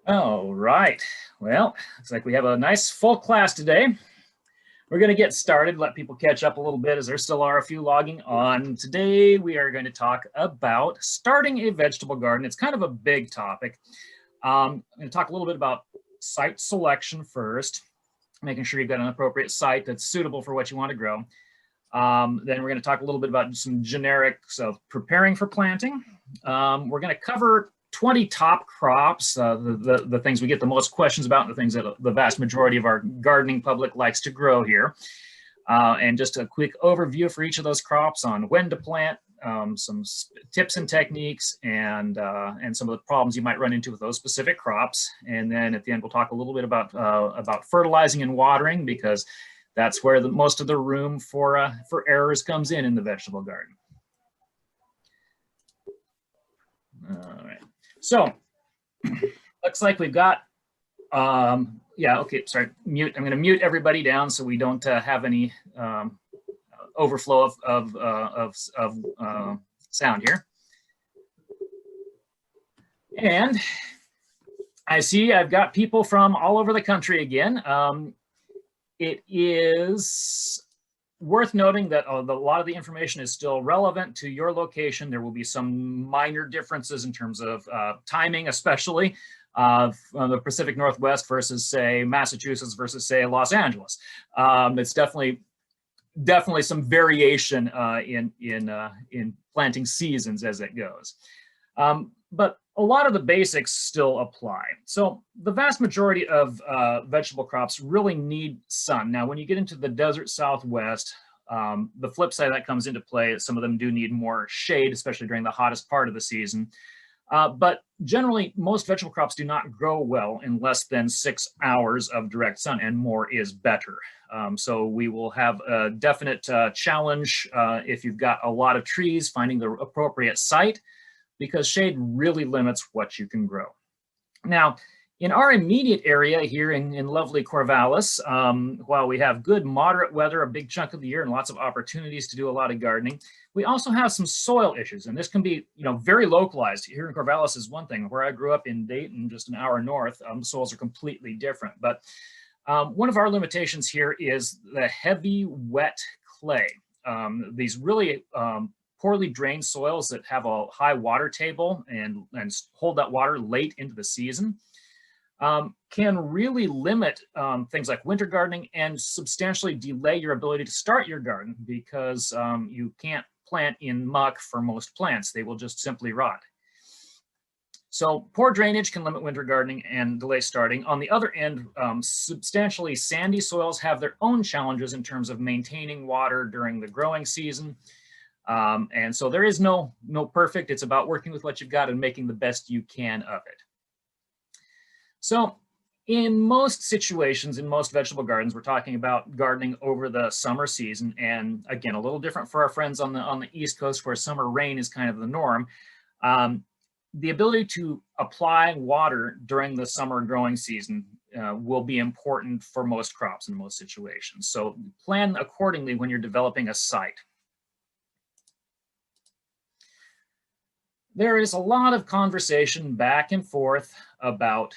All right. Well, looks like we have a nice full class today. We're going to get started, let people catch up a little bit as there still are a few logging on. Today, we are going to talk about starting a vegetable garden. It's kind of a big topic. I'm going to talk a little bit about site selection first, making sure you've got an appropriate site that's suitable for what you want to grow. Then we're going to talk a little bit about some generics of preparing for planting. We're going to cover 20 top crops, the things we get the most questions about, and the things that the vast majority of our gardening public likes to grow here. And just a quick overview for each of those crops on when to plant, some tips and techniques, and some of the problems you might run into with those specific crops. And then at the end, we'll talk a little bit about fertilizing and watering, because that's where most of the room for errors comes in the vegetable garden. All right. So looks like we've got, yeah, okay, sorry, mute. I'm going to mute everybody down so we don't have any overflow of sound here. And I see I've got people from all over the country again. It is worth noting that a lot of the information is still relevant to your location. There will be some minor differences in terms of timing, especially from the Pacific Northwest versus, say, Massachusetts versus, say, Los Angeles. It's definitely some variation in planting seasons as it goes. But a lot of the basics still apply. So the vast majority of vegetable crops really need sun. Now, when you get into the desert Southwest, the flip side of that comes into play. Some of them do need more shade, especially during the hottest part of the season. But generally, most vegetable crops do not grow well in less than 6 hours of direct sun, and more is better. So we will have a definite challenge if you've got a lot of trees, finding the appropriate site, because shade really limits what you can grow. Now, in our immediate area here in lovely Corvallis, while we have good moderate weather a big chunk of the year and lots of opportunities to do a lot of gardening, we also have some soil issues, and this can be, very localized. Here in Corvallis is one thing. Where I grew up in Dayton, just an hour north, the soils are completely different. But one of our limitations here is the heavy, wet clay. These really poorly drained soils that have a high water table and hold that water late into the season can really limit things like winter gardening and substantially delay your ability to start your garden, because you can't plant in muck for most plants. They will just simply rot. So poor drainage can limit winter gardening and delay starting. On the other end, substantially sandy soils have their own challenges in terms of maintaining water during the growing season. And so there is no perfect. It's about working with what you've got and making the best you can of it. So in most situations, in most vegetable gardens, we're talking about gardening over the summer season. And again, a little different for our friends on the East Coast, where summer rain is kind of the norm. The ability to apply water during the summer growing season will be important for most crops in most situations. So plan accordingly when you're developing a site. There is a lot of conversation back and forth about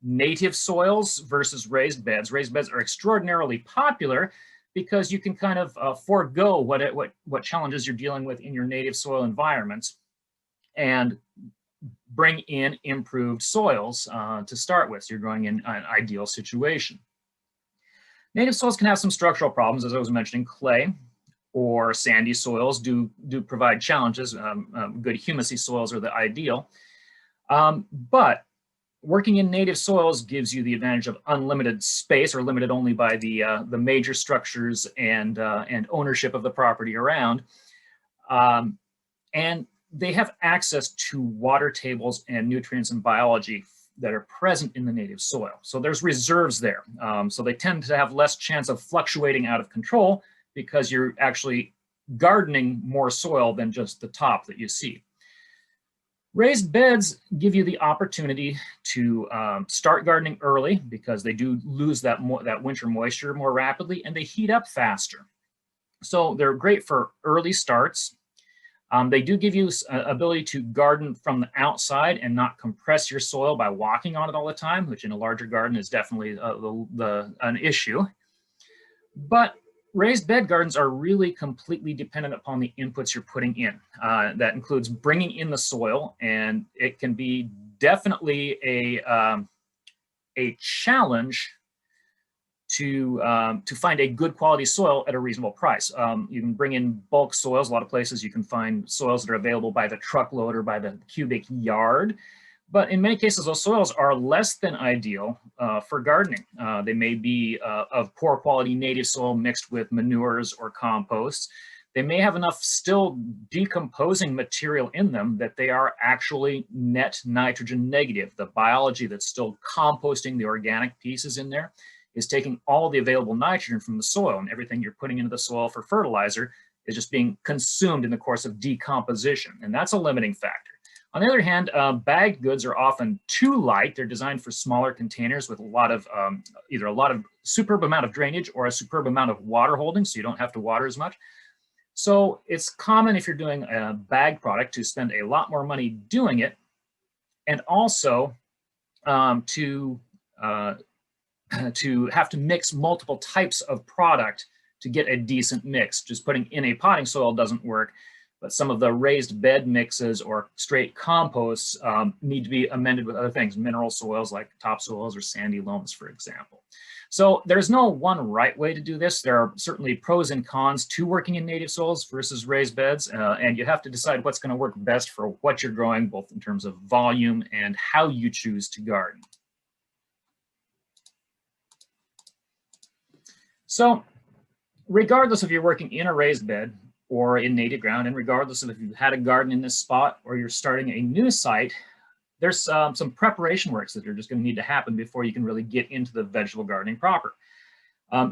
native soils versus raised beds. Raised beds are extraordinarily popular because you can kind of forego what challenges you're dealing with in your native soil environments and bring in improved soils to start with. So you're growing in an ideal situation. Native soils can have some structural problems, as I was mentioning. Clay or sandy soils do provide challenges. Good humusy soils are the ideal. But working in native soils gives you the advantage of unlimited space, or limited only by the major structures and ownership of the property around. And they have access to water tables and nutrients and biology that are present in the native soil. So there's reserves there. So they tend to have less chance of fluctuating out of control, because you're actually gardening more soil than just the top that you see. Raised beds give you the opportunity to start gardening early, because they do lose that winter moisture more rapidly, and they heat up faster. So they're great for early starts. They do give you ability to garden from the outside and not compress your soil by walking on it all the time, which in a larger garden is definitely an issue. But raised bed gardens are really completely dependent upon the inputs you're putting in. That includes bringing in the soil, and it can be definitely a challenge to find a good quality soil at a reasonable price. You can bring in bulk soils. A lot of places you can find soils that are available by the truckload or by the cubic yard. But in many cases, those soils are less than ideal for gardening. They may be of poor quality native soil mixed with manures or composts. They may have enough still decomposing material in them that they are actually net nitrogen negative. The biology that's still composting the organic pieces in there is taking all the available nitrogen from the soil, and everything you're putting into the soil for fertilizer is just being consumed in the course of decomposition, and that's a limiting factor. On the other hand, bagged goods are often too light. They're designed for smaller containers with a lot of either a lot of superb amount of drainage or a superb amount of water holding, so you don't have to water as much. So it's common if you're doing a bagged product to spend a lot more money doing it, and also to have to mix multiple types of product to get a decent mix. Just putting in a potting soil doesn't work, but some of the raised bed mixes or straight composts need to be amended with other things, mineral soils like topsoils or sandy loams, for example. So there's no one right way to do this. There are certainly pros and cons to working in native soils versus raised beds, and you have to decide what's going to work best for what you're growing, both in terms of volume and how you choose to garden. So regardless if you're working in a raised bed or in native ground, and regardless of if you've had a garden in this spot or you're starting a new site, there's some preparation works that are just going to need to happen before you can really get into the vegetable gardening proper.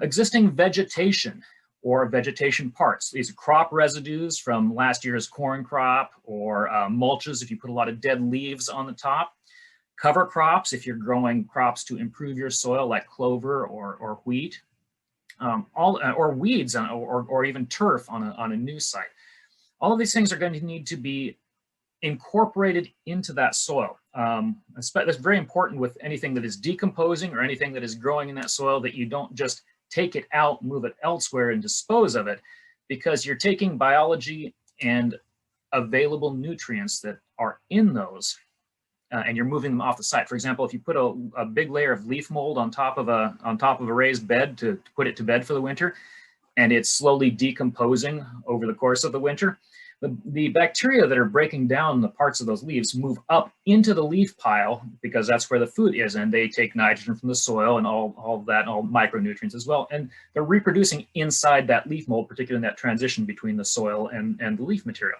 Existing vegetation or vegetation parts. These are crop residues from last year's corn crop, or mulches if you put a lot of dead leaves on the top. Cover crops if you're growing crops to improve your soil like clover or wheat. Or weeds or even turf on a new site. All of these things are going to need to be incorporated into that soil. That's very important with anything that is decomposing or anything that is growing in that soil, that you don't just take it out, move it elsewhere, and dispose of it, because you're taking biology and available nutrients that are in those and you're moving them off the site. For example, if you put a big layer of leaf mold on top of a raised bed to put it to bed for the winter, and it's slowly decomposing over the course of the winter, the bacteria that are breaking down the parts of those leaves move up into the leaf pile, because that's where the food is, and they take nitrogen from the soil and all that, all micronutrients as well, and they're reproducing inside that leaf mold, particularly in that transition between the soil and the leaf material.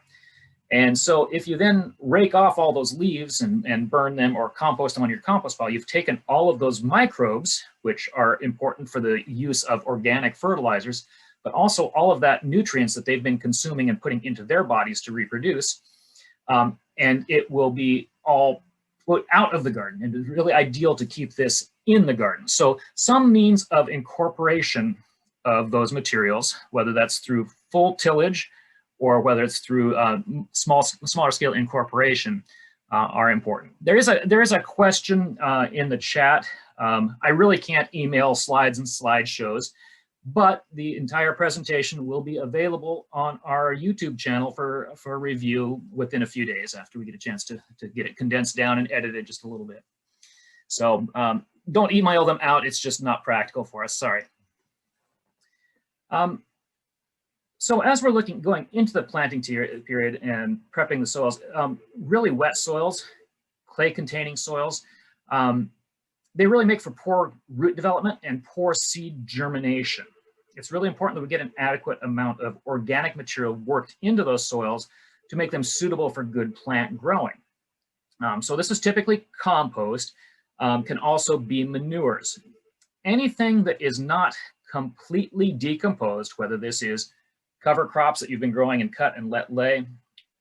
And so if you then rake off all those leaves and burn them or compost them on your compost pile, you've taken all of those microbes, which are important for the use of organic fertilizers, but also all of that nutrients that they've been consuming and putting into their bodies to reproduce. And it will be all put out of the garden. And it's really ideal to keep this in the garden. So some means of incorporation of those materials, whether that's through full tillage or whether it's through smaller scale incorporation, are important. There is a question in the chat. I really can't email slides and slideshows, but the entire presentation will be available on our YouTube channel for review within a few days after we get a chance to get it condensed down and edited just a little bit. So don't email them out. It's just not practical for us. Sorry. So as we're going into the planting period and prepping the soils, really wet soils, clay-containing soils, they really make for poor root development and poor seed germination. It's really important that we get an adequate amount of organic material worked into those soils to make them suitable for good plant growing. So this is typically compost, can also be manures. Anything that is not completely decomposed, whether this is cover crops that you've been growing and cut and let lay,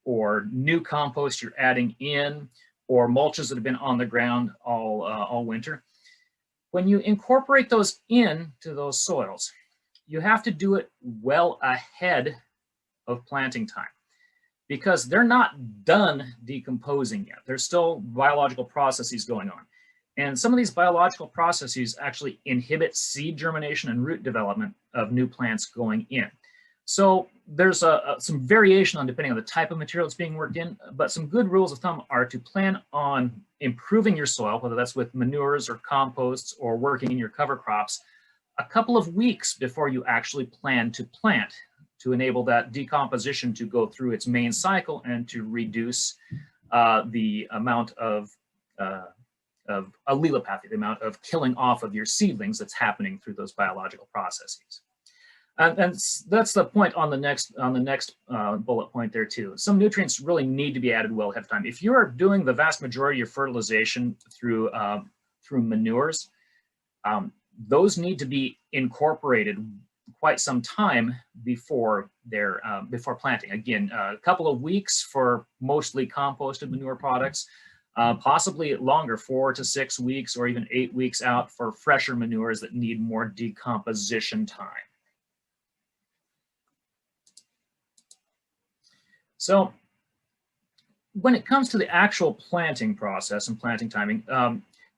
or new compost you're adding in, or mulches that have been on the ground all winter. When you incorporate those into those soils, you have to do it well ahead of planting time, because they're not done decomposing yet. There's still biological processes going on. And some of these biological processes actually inhibit seed germination and root development of new plants going in. So there's some variation on depending on the type of material that's being worked in, but some good rules of thumb are to plan on improving your soil, whether that's with manures or composts or working in your cover crops, a couple of weeks before you actually plan to plant, to enable that decomposition to go through its main cycle and to reduce the amount of allelopathy, the amount of killing off of your seedlings that's happening through those biological processes. And that's the point on the next bullet point there too. Some nutrients really need to be added well ahead of time. If you're doing the vast majority of fertilization through manures, those need to be incorporated quite some time before they're before planting. Again, a couple of weeks for mostly composted manure products, possibly longer, 4 to 6 weeks or even 8 weeks out for fresher manures that need more decomposition time. So when it comes to the actual planting process and planting timing,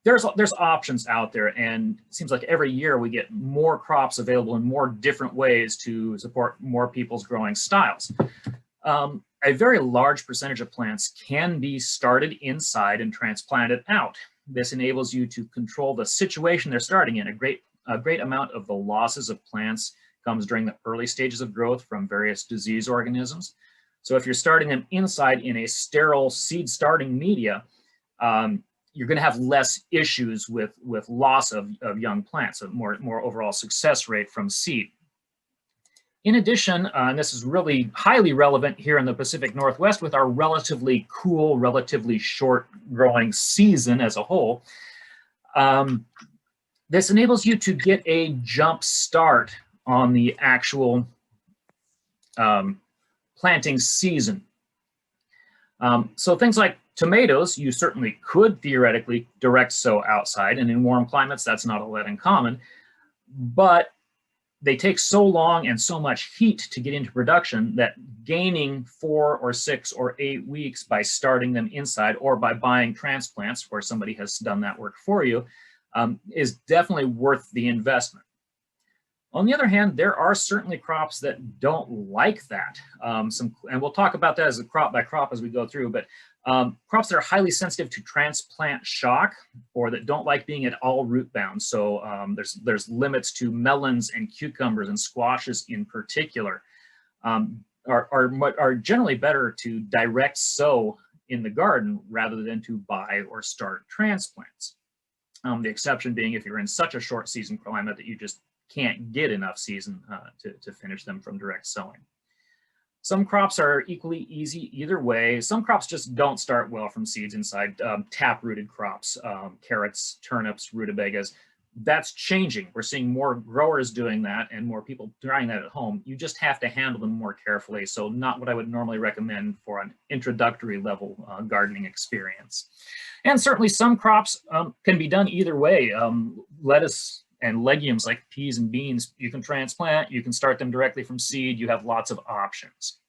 there's options out there, and it seems like every year we get more crops available in more different ways to support more people's growing styles. A very large percentage of plants can be started inside and transplanted out. This enables you to control the situation they're starting in. A great amount of the losses of plants comes during the early stages of growth from various disease organisms. So if you're starting them inside in a sterile seed starting media, you're going to have less issues with loss of young plants, a more overall success rate from seed. In addition, and this is really highly relevant here in the Pacific Northwest with our relatively cool, relatively short growing season as a whole, this enables you to get a jump start on the actual planting season. So things like tomatoes, you certainly could theoretically direct sow outside, and in warm climates, that's not all that uncommon, but they take so long and so much heat to get into production that gaining 4 or 6 or 8 weeks by starting them inside or by buying transplants where somebody has done that work for you is definitely worth the investment. On the other hand, there are certainly crops that don't like that. And we'll talk about that as a crop by crop as we go through, but crops that are highly sensitive to transplant shock or that don't like being at all root bound. So there's limits to melons and cucumbers and squashes in particular, are generally better to direct sow in the garden rather than to buy or start transplants. The exception being if you're in such a short season climate that you just can't get enough season to finish them from direct sowing. Some crops are equally easy either way. Some crops just don't start well from seeds inside. Tap-rooted crops, carrots, turnips, rutabagas, that's changing. We're seeing more growers doing that and more people trying that at home. You just have to handle them more carefully. So not what I would normally recommend for an introductory level gardening experience. And certainly some crops can be done either way. Lettuce and legumes like peas and beans, you can transplant, you can start them directly from seed, you have lots of options.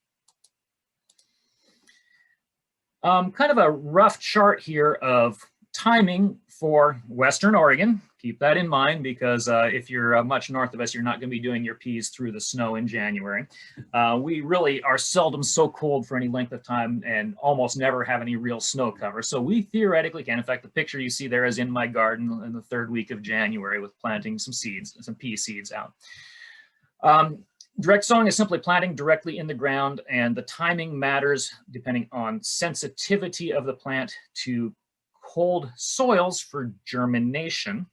Kind of a rough chart here of timing for Western Oregon. Keep that in mind because if you're much north of us, you're not going to be doing your peas through the snow in January. We really are seldom so cold for any length of time and almost never have any real snow cover. So we theoretically can. In fact, the picture you see there is in my garden in the 3rd week of January with planting some seeds, some pea seeds out. Direct sowing is simply planting directly in the ground, and the timing matters depending on sensitivity of the plant to cold soils for germination,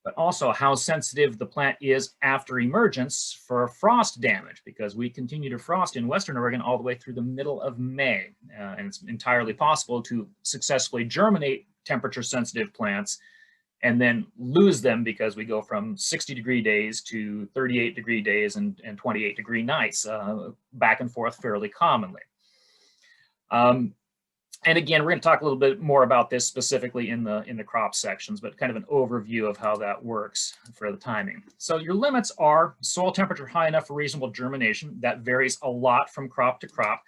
but also how sensitive the plant is after emergence for frost damage, because we continue to frost in Western Oregon all the way through the middle of May. And it's entirely possible to successfully germinate temperature-sensitive plants and then lose them because we go from 60-degree days to 38-degree days and 28-degree nights back and forth fairly commonly. And again, we're going to talk a little bit more about this specifically in the crop sections, but kind of an overview of how that works for the timing. So your limits are soil temperature high enough for reasonable germination. That varies a lot from crop to crop.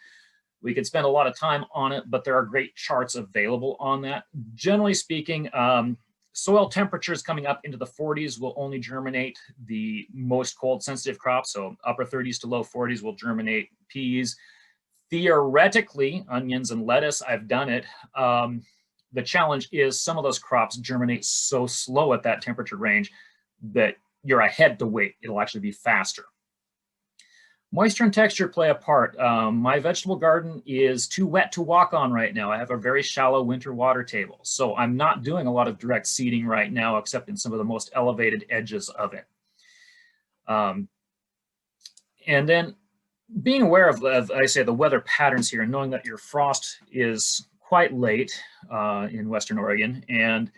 We could spend a lot of time on it, but there are great charts available on that. Generally speaking, soil temperatures coming up into the 40s will only germinate the most cold sensitive crops. So upper 30s to low 40s will germinate peas. Theoretically, onions and lettuce, I've done it. The challenge is some of those crops germinate so slow at that temperature range that you're ahead to wait. It'll actually be faster. Moisture and texture play a part. My vegetable garden is too wet to walk on right now. I have a very shallow winter water table, so I'm not doing a lot of direct seeding right now, except in some of the most elevated edges of it. And then being aware of, I say, the weather patterns here, and knowing that your frost is quite late in Western Oregon, and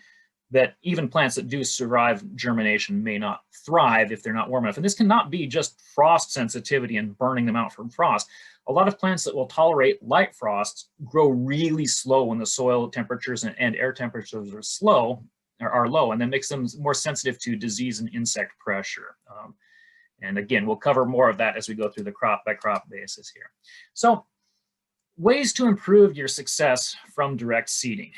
that even plants that do survive germination may not thrive if they're not warm enough. And this cannot be just frost sensitivity and burning them out from frost. A lot of plants that will tolerate light frosts grow really slow when the soil temperatures and air temperatures are low, and that makes them more sensitive to disease and insect pressure. And again, we'll cover more of that as we go through the crop by crop basis here. So ways to improve your success from direct seeding.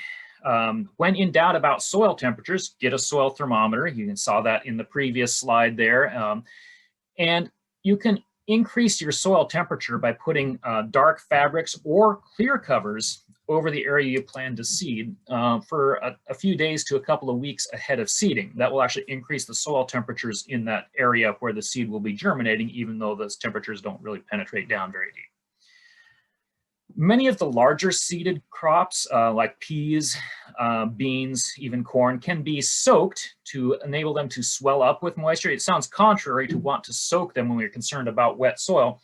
When in doubt about soil temperatures, get a soil thermometer. You saw that in the previous slide there. And you can increase your soil temperature by putting dark fabrics or clear covers over the area you plan to seed for a few days to a couple of weeks ahead of seeding. That will actually increase the soil temperatures in that area where the seed will be germinating, even though those temperatures don't really penetrate down very deep. Many of the larger seeded crops like peas, beans, even corn can be soaked to enable them to swell up with moisture. It sounds contrary to want to soak them when we're concerned about wet soil,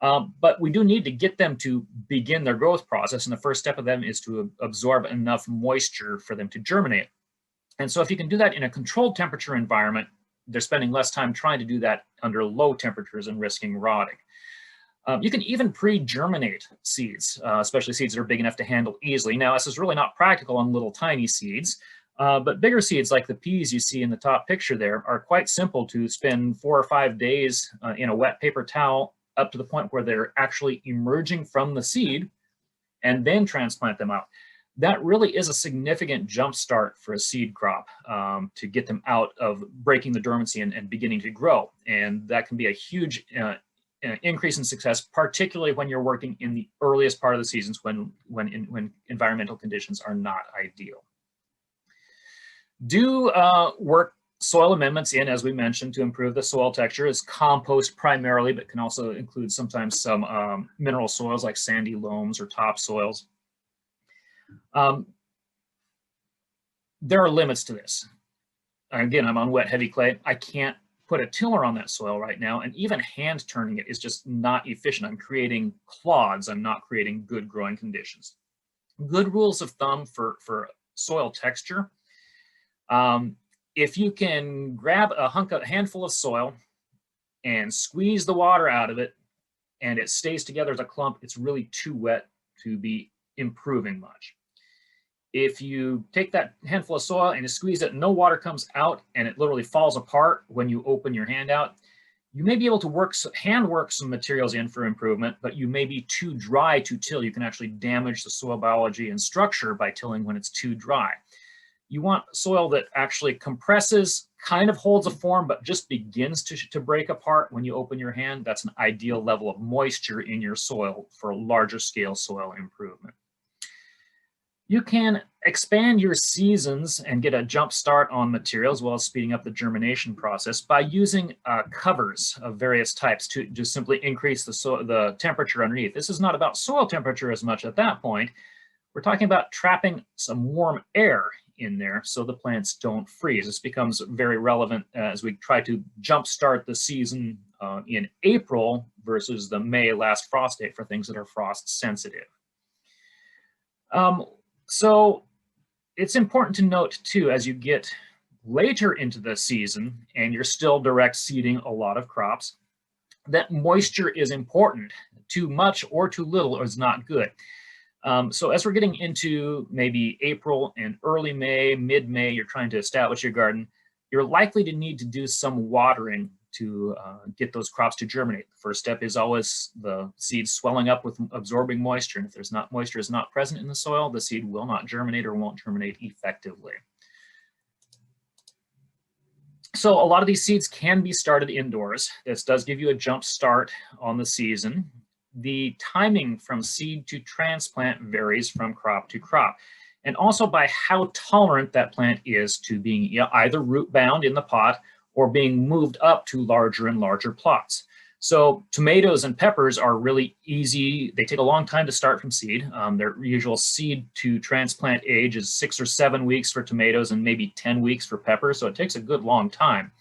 but we do need to get them to begin their growth process, and the first step of them is to absorb enough moisture for them to germinate. And so if you can do that in a controlled temperature environment, they're spending less time trying to do that under low temperatures and risking rotting. You can even pre-germinate seeds, especially seeds that are big enough to handle easily. Now, this is really not practical on little tiny seeds, but bigger seeds like the peas you see in the top picture there are quite simple to spend 4 or 5 days in a wet paper towel up to the point where they're actually emerging from the seed, and then transplant them out. That really is a significant jump start for a seed crop to get them out of breaking the dormancy and beginning to grow. And that can be a huge increase in success, particularly when you're working in the earliest part of the seasons when environmental conditions are not ideal. Do work soil amendments in, as we mentioned, to improve the soil texture. Is compost primarily, but can also include sometimes some mineral soils like sandy loams or topsoils. There are limits to this. Again, I'm on wet, heavy clay. I can't put a tiller on that soil right now, and even hand turning it is just not efficient. I'm creating clods. I'm not creating good growing conditions. Good rules of thumb for soil texture. If you can grab a handful of soil and squeeze the water out of it, and it stays together as a clump, it's really too wet to be improving much. If you take that handful of soil and you squeeze it, no water comes out, and it literally falls apart when you open your hand out, you may be able to hand work some materials in for improvement, but you may be too dry to till. You can actually damage the soil biology and structure by tilling when it's too dry. You want soil that actually compresses, kind of holds a form, but just begins to break apart when you open your hand. That's an ideal level of moisture in your soil for a larger scale soil improvement. You can expand your seasons and get a jump start on materials while speeding up the germination process by using covers of various types to just simply increase the temperature underneath. This is not about soil temperature as much at that point. We're talking about trapping some warm air in there so the plants don't freeze. This becomes very relevant as we try to jumpstart the season in April versus the May last frost date for things that are frost sensitive. So it's important to note too, as you get later into the season and you're still direct seeding a lot of crops, that moisture is important. Too much or too little is not good. So as we're getting into maybe April and early May, mid-May, you're trying to establish your garden, you're likely to need to do some watering to get those crops to germinate. The first step is always the seed swelling up with absorbing moisture. And if there's not moisture is not present in the soil, the seed will not germinate or won't germinate effectively. So a lot of these seeds can be started indoors. This does give you a jump start on the season. The timing from seed to transplant varies from crop to crop, and also by how tolerant that plant is to being either root bound in the pot or being moved up to larger and larger plots. So tomatoes and peppers are really easy. They take a long time to start from seed. Their usual seed to transplant age is 6 or 7 weeks for tomatoes and maybe 10 weeks for peppers. So it takes a good long time.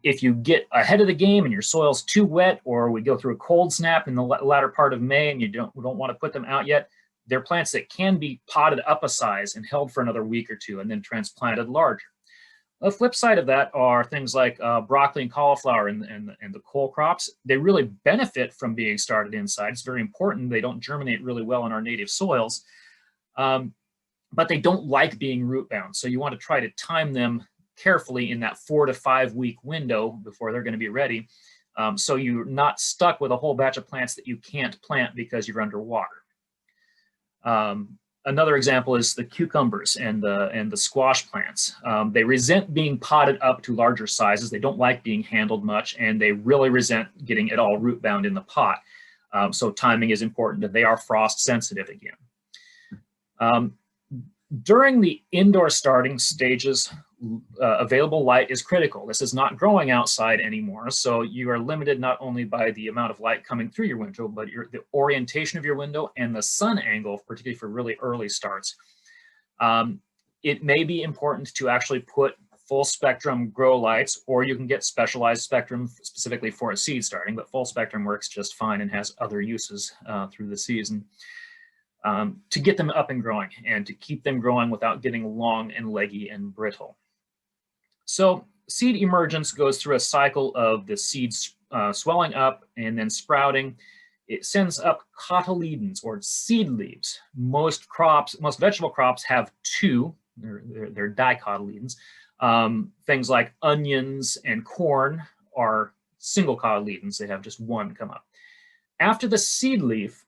If you get ahead of the game and your soil's too wet, or we go through a cold snap in the latter part of May and you don't want to put them out yet, they're plants that can be potted up a size and held for another week or two and then transplanted larger. The flip side of that are things like broccoli and cauliflower and the cole crops. They really benefit from being started inside. It's very important. They don't germinate really well in our native soils, but they don't like being root bound. So you want to try to time them carefully in that 4 to 5 week window before they're going to be ready. So you're not stuck with a whole batch of plants that you can't plant because you're underwater. Another example is the cucumbers and the squash plants. They resent being potted up to larger sizes. They don't like being handled much, and they really resent getting it all root bound in the pot. So timing is important, and they are frost sensitive again. During the indoor starting stages, available light is critical. This is not growing outside anymore, so you are limited not only by the amount of light coming through your window, but the orientation of your window and the sun angle, particularly for really early starts. It may be important to actually put full spectrum grow lights, or you can get specialized spectrum specifically for a seed starting, but full spectrum works just fine and has other uses through the season. To get them up and growing and to keep them growing without getting long and leggy and brittle. So seed emergence goes through a cycle of the seeds swelling up and then sprouting. It sends up cotyledons or seed leaves. Most vegetable crops have two. They're dicotyledons. Things like onions and corn are single cotyledons. They have just one come up. After the seed leaf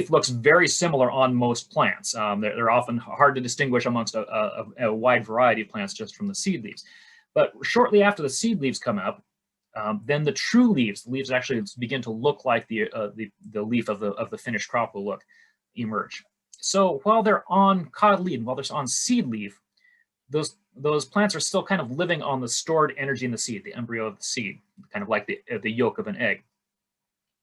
looks very similar on most plants. They're often hard to distinguish amongst a wide variety of plants just from the seed leaves. But shortly after the seed leaves come up, then the true leaves, the leaves actually begin to look like the leaf of the finished crop will emerge. So while they're on cotyledon, while they're on seed leaf, those plants are still kind of living on the stored energy in the seed, the embryo of the seed, kind of like the yolk of an egg.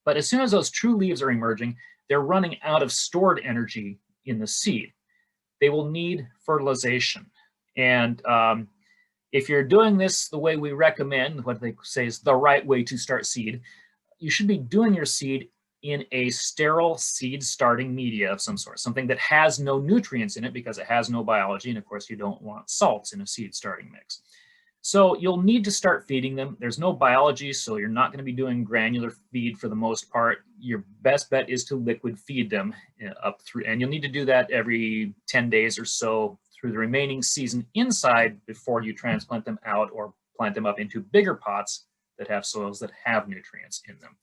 But as soon as those true leaves are emerging, they're running out of stored energy in the seed. They will need fertilization. And if you're doing this the way we recommend, what they say is the right way to start seed, you should be doing your seed in a sterile seed starting media of some sort, something that has no nutrients in it because it has no biology. And of course, you don't want salts in a seed starting mix. So you'll need to start feeding them. There's no biology, so you're not going to be doing granular feed for the most part. Your best bet is to liquid feed them up through, and you'll need to do that every 10 days or so through the remaining season inside before you transplant them out or plant them up into bigger pots that have soils that have nutrients in them.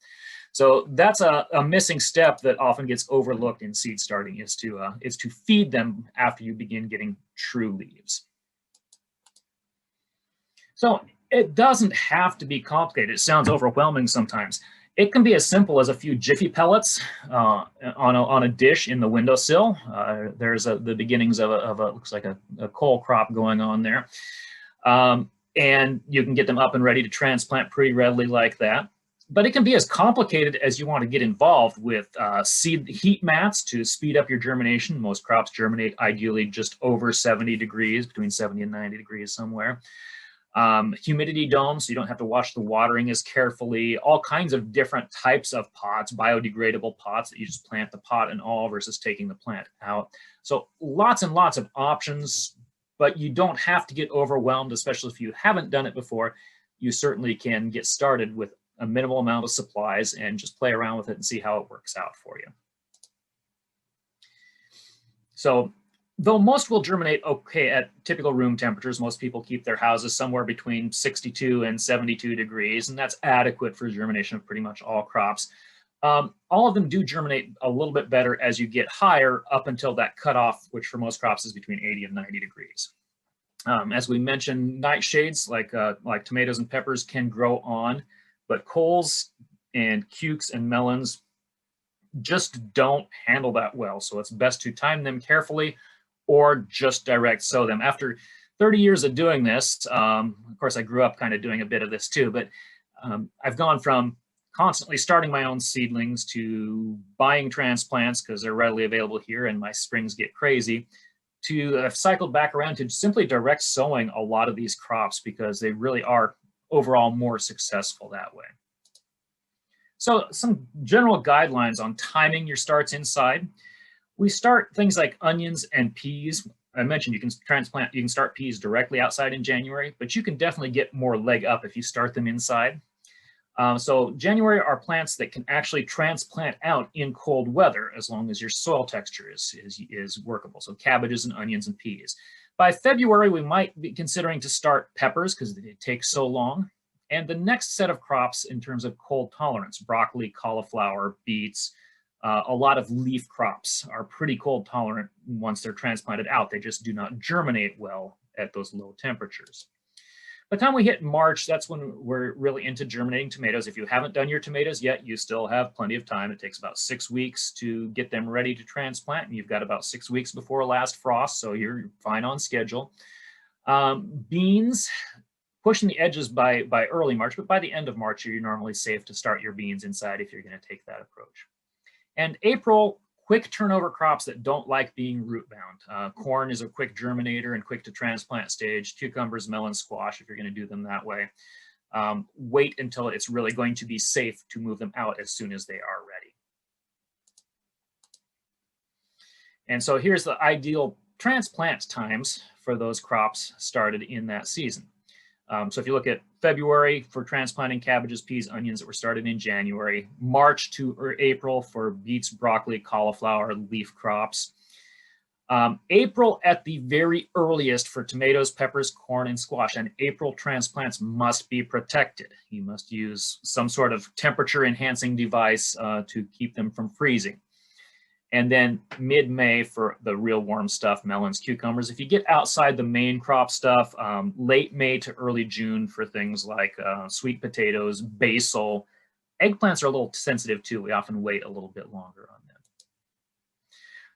So that's a missing step that often gets overlooked in seed starting, is to feed them after you begin getting true leaves. So it doesn't have to be complicated. It sounds overwhelming sometimes. It can be as simple as a few Jiffy pellets on a dish in the windowsill. There's the beginnings of a looks like a cole crop going on there. And you can get them up and ready to transplant pretty readily like that. But it can be as complicated as you want to get involved with seed heat mats to speed up your germination. Most crops germinate ideally just over 70 degrees, between 70 and 90 degrees somewhere. Humidity domes, so you don't have to watch the watering as carefully. All kinds of different types of pots, biodegradable pots that you just plant the pot in all versus taking the plant out. So lots and lots of options, but you don't have to get overwhelmed, especially if you haven't done it before. You certainly can get started with a minimal amount of supplies and just play around with it and see how it works out for you. So though most will germinate okay at typical room temperatures, most people keep their houses somewhere between 62 and 72 degrees, and that's adequate for germination of pretty much all crops. All of them do germinate a little bit better as you get higher up until that cutoff, which for most crops is between 80 and 90 degrees. As we mentioned, nightshades like tomatoes and peppers can grow on, but coles and cukes and melons just don't handle that well. So it's best to time them carefully or just direct sow them. After 30 years of doing this, of course, I grew up kind of doing a bit of this too, but I've gone from constantly starting my own seedlings to buying transplants because they're readily available here and my springs get crazy, to I've cycled back around to simply direct sowing a lot of these crops because they really are overall more successful that way. So some general guidelines on timing your starts inside. We start things like onions and peas. I mentioned you can start peas directly outside in January, but you can definitely get more leg up if you start them inside. So January are plants that can actually transplant out in cold weather as long as your soil texture is workable. So cabbages and onions and peas. By February, we might be considering to start peppers because it takes so long. And the next set of crops in terms of cold tolerance, broccoli, cauliflower, beets, a lot of leaf crops are pretty cold tolerant once they're transplanted out. They just do not germinate well at those low temperatures. By the time we hit March, that's when we're really into germinating tomatoes. If you haven't done your tomatoes yet, you still have plenty of time. It takes about 6 weeks to get them ready to transplant, and you've got about 6 weeks before last frost, so you're fine on schedule. Beans, pushing the edges by early March, but by the end of March, you're normally safe to start your beans inside if you're going to take that approach. And April, quick turnover crops that don't like being root bound. Corn is a quick germinator and quick to transplant stage. Cucumbers, melons, squash, if you're going to do them that way. Wait until it's really going to be safe to move them out as soon as they are ready. And so here's the ideal transplant times for those crops started in that season. So if you look at February for transplanting cabbages, peas, onions that were started in January, March to April for beets, broccoli, cauliflower, leaf crops. April at the very earliest for tomatoes, peppers, corn, and squash, and April transplants must be protected. You must use some sort of temperature enhancing device to keep them from freezing. And then mid-May for the real warm stuff, melons, cucumbers. If you get outside the main crop stuff, late May to early June for things like sweet potatoes, basil. Eggplants are a little sensitive too. We often wait a little bit longer on them.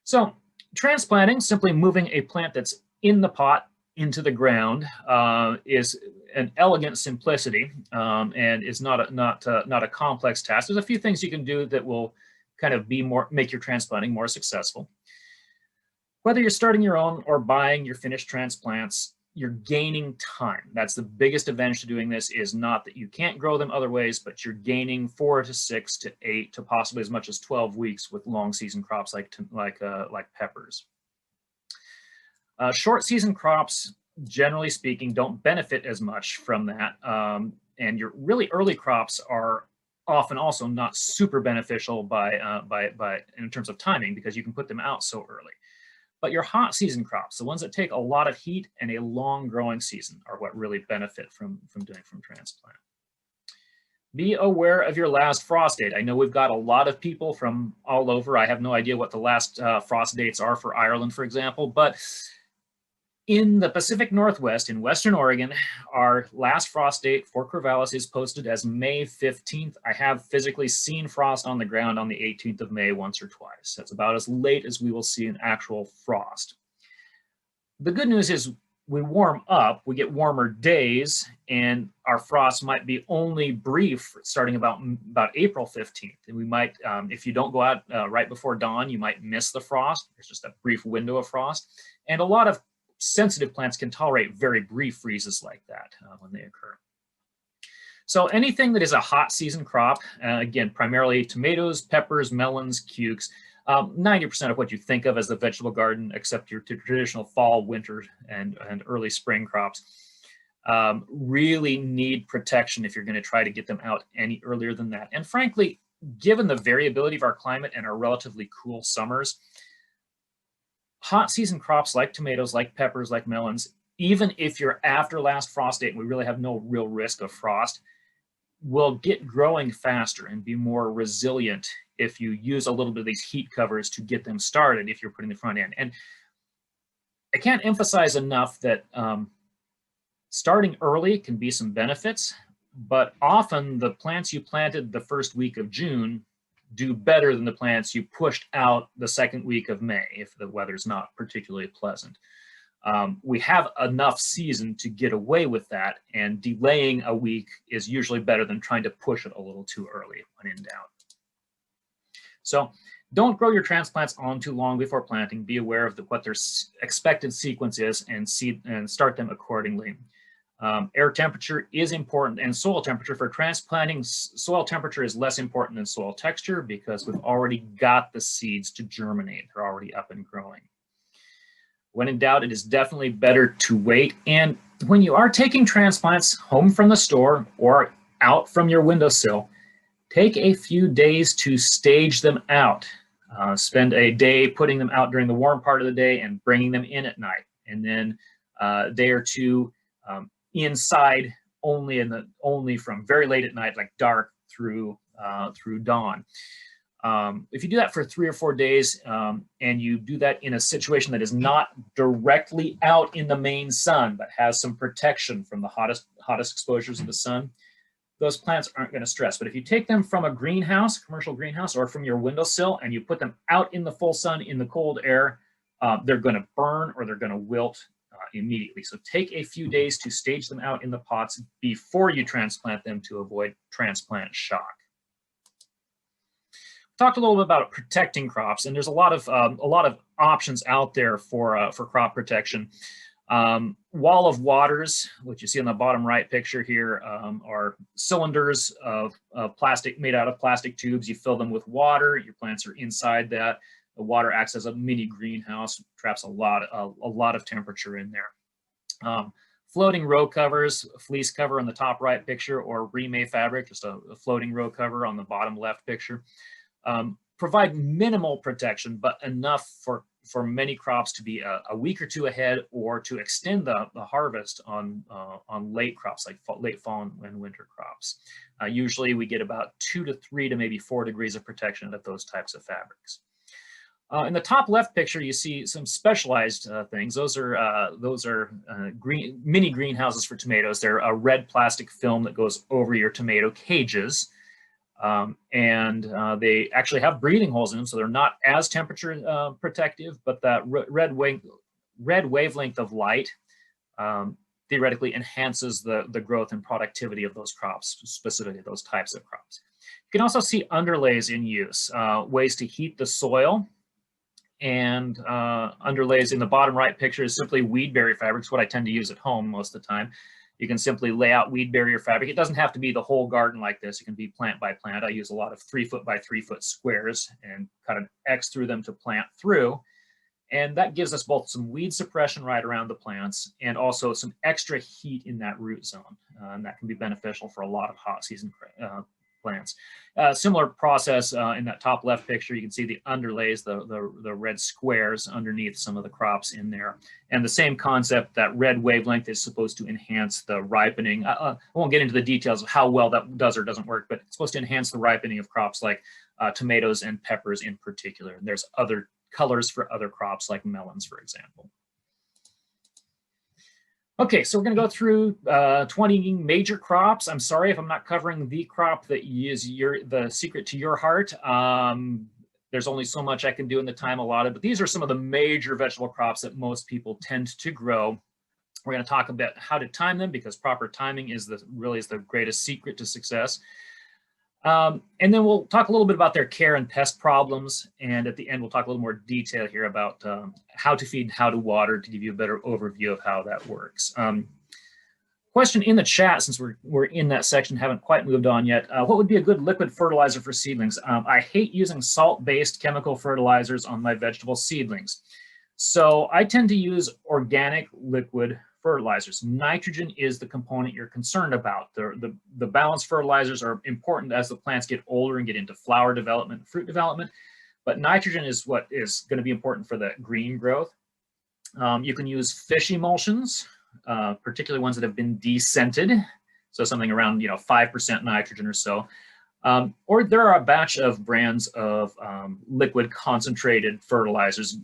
So transplanting, simply moving a plant that's in the pot into the ground, is an elegant simplicity and is not a complex task. There's a few things you can do that will kind of make your transplanting more successful. Whether you're starting your own or buying your finished transplants, you're gaining time. That's the biggest advantage to doing this, is not that you can't grow them other ways, but you're gaining 4 to 6 to 8 to possibly as much as 12 weeks with long season crops like peppers. Short season crops, generally speaking, don't benefit as much from that. And your really early crops are often also not super beneficial in terms of timing, because you can put them out so early. But your hot season crops, the ones that take a lot of heat and a long growing season, are what really benefit from transplant. Be aware of your last frost date. I know we've got a lot of people from all over. I have no idea what the last frost dates are for Ireland, for example, but in the Pacific Northwest, in Western Oregon, our last frost date for Corvallis is posted as May 15th. I have physically seen frost on the ground on the 18th of May once or twice. That's about as late as we will see an actual frost. The good news is we warm up, we get warmer days, and our frost might be only brief starting about April 15th. And we might, if you don't go out right before dawn, you might miss the frost. There's just a brief window of frost. And a lot of sensitive plants can tolerate very brief freezes like that when they occur. So anything that is a hot season crop, again, primarily tomatoes, peppers, melons, cukes, 90% of what you think of as the vegetable garden, except your traditional fall, winter, and early spring crops, really need protection if you're going to try to get them out any earlier than that. And frankly, given the variability of our climate and our relatively cool summers, hot season crops like tomatoes, like peppers, like melons, even if you're after last frost date and we really have no real risk of frost, will get growing faster and be more resilient if you use a little bit of these heat covers to get them started if you're putting the front end. And I can't emphasize enough that starting early can be some benefits, but often the plants you planted the first week of June do better than the plants you pushed out the second week of May if the weather's not particularly pleasant. We have enough season to get away with that, and delaying a week is usually better than trying to push it a little too early when in doubt. So don't grow your transplants on too long before planting. Be aware of what their expected sequence is and start them accordingly. Air temperature is important, and soil temperature. For transplanting, soil temperature is less important than soil texture because we've already got the seeds to germinate. They're already up and growing. When in doubt, it is definitely better to wait. And when you are taking transplants home from the store or out from your windowsill, take a few days to stage them out. Spend a day putting them out during the warm part of the day and bringing them in at night, and then a day or two inside only from very late at night, like dark through dawn. If you do that for 3 or 4 days and you do that in a situation that is not directly out in the main sun but has some protection from the hottest exposures of the sun, those plants aren't going to stress. But if you take them from a greenhouse, commercial greenhouse, or from your windowsill and you put them out in the full sun in the cold air, they're going to burn or they're going to wilt immediately. So take a few days to stage them out in the pots before you transplant them to avoid transplant shock. Talked a little bit about protecting crops, and there's a lot of options out there for crop protection. Wall of waters, which you see on the bottom right picture here, are cylinders of plastic made out of plastic tubes. You fill them with water. Your plants are inside that. The water acts as a mini greenhouse, traps a lot of temperature in there. Floating row covers, fleece cover on the top right picture, or remay fabric, just a floating row cover on the bottom left picture. Provide minimal protection, but enough for many crops to be a week or two ahead, or to extend the harvest on late crops like late fall and winter crops. Usually we get about 2 to 3 to maybe 4 degrees of protection out of those types of fabrics. In the top left picture, you see some specialized things. Those are mini greenhouses for tomatoes. They're a red plastic film that goes over your tomato cages. And they actually have breathing holes in them, so they're not as temperature protective, but that red wavelength of light theoretically enhances the growth and productivity of those crops, specifically those types of crops. You can also see underlays in use, ways to heat the soil. And underlays in the bottom right picture is simply weed barrier fabrics, what I tend to use at home most of the time. You can simply lay out weed barrier fabric. It doesn't have to be the whole garden like this. It can be plant by plant. I use a lot of 3-foot by 3-foot squares and cut an X through them to plant through. And that gives us both some weed suppression right around the plants and also some extra heat in that root zone. And that can be beneficial for a lot of hot season plants. Similar process in that top left picture. You can see the underlays, the red squares underneath some of the crops in there. And the same concept, that red wavelength is supposed to enhance the ripening. I won't get into the details of how well that does or doesn't work, but it's supposed to enhance the ripening of crops like tomatoes and peppers in particular. And there's other colors for other crops like melons, for example. Okay, so we're going to go through 20 major crops. I'm sorry if I'm not covering the crop that is the secret to your heart. There's only so much I can do in the time allotted, but these are some of the major vegetable crops that most people tend to grow. We're going to talk about how to time them, because proper timing is really the greatest secret to success. And then we'll talk a little bit about their care and pest problems. And at the end, we'll talk a little more detail here about how to feed, how to water, to give you a better overview of how that works. Question in the chat, since we're in that section, haven't quite moved on yet. What would be a good liquid fertilizer for seedlings? I hate using salt-based chemical fertilizers on my vegetable seedlings. So I tend to use organic liquid fertilizers. Nitrogen is the component you're concerned about. The balanced fertilizers are important as the plants get older and get into flower development, fruit development, but nitrogen is what is going to be important for the green growth. You can use fish emulsions, particularly ones that have been descented, so something around 5% nitrogen or so. Or there are a batch of brands of liquid concentrated fertilizers.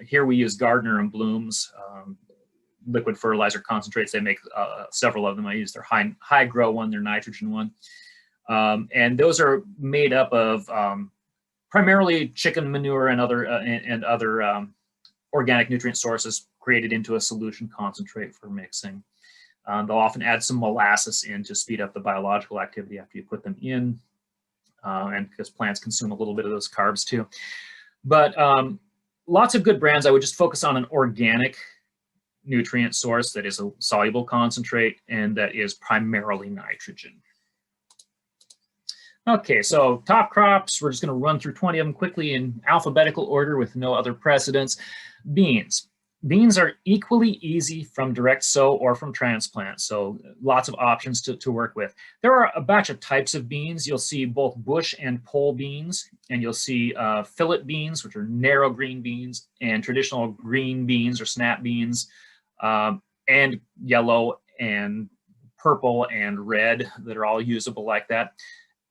Here we use Gardner and Bloom's liquid fertilizer concentrates. They make several of them. I use their high grow one, their nitrogen one. And those are made up of primarily chicken manure and other organic nutrient sources created into a solution concentrate for mixing. They'll often add some molasses in to speed up the biological activity after you put them in, and because plants consume a little bit of those carbs too. But lots of good brands. I would just focus on an organic nutrient source that is a soluble concentrate and that is primarily nitrogen. Okay, so top crops, we're just going to run through 20 of them quickly in alphabetical order with no other precedents. Beans. Beans are equally easy from direct sow or from transplant, so lots of options to work with. There are a batch of types of beans. You'll see both bush and pole beans, and you'll see fillet beans, which are narrow green beans, and traditional green beans or snap beans, and yellow and purple and red that are all usable like that.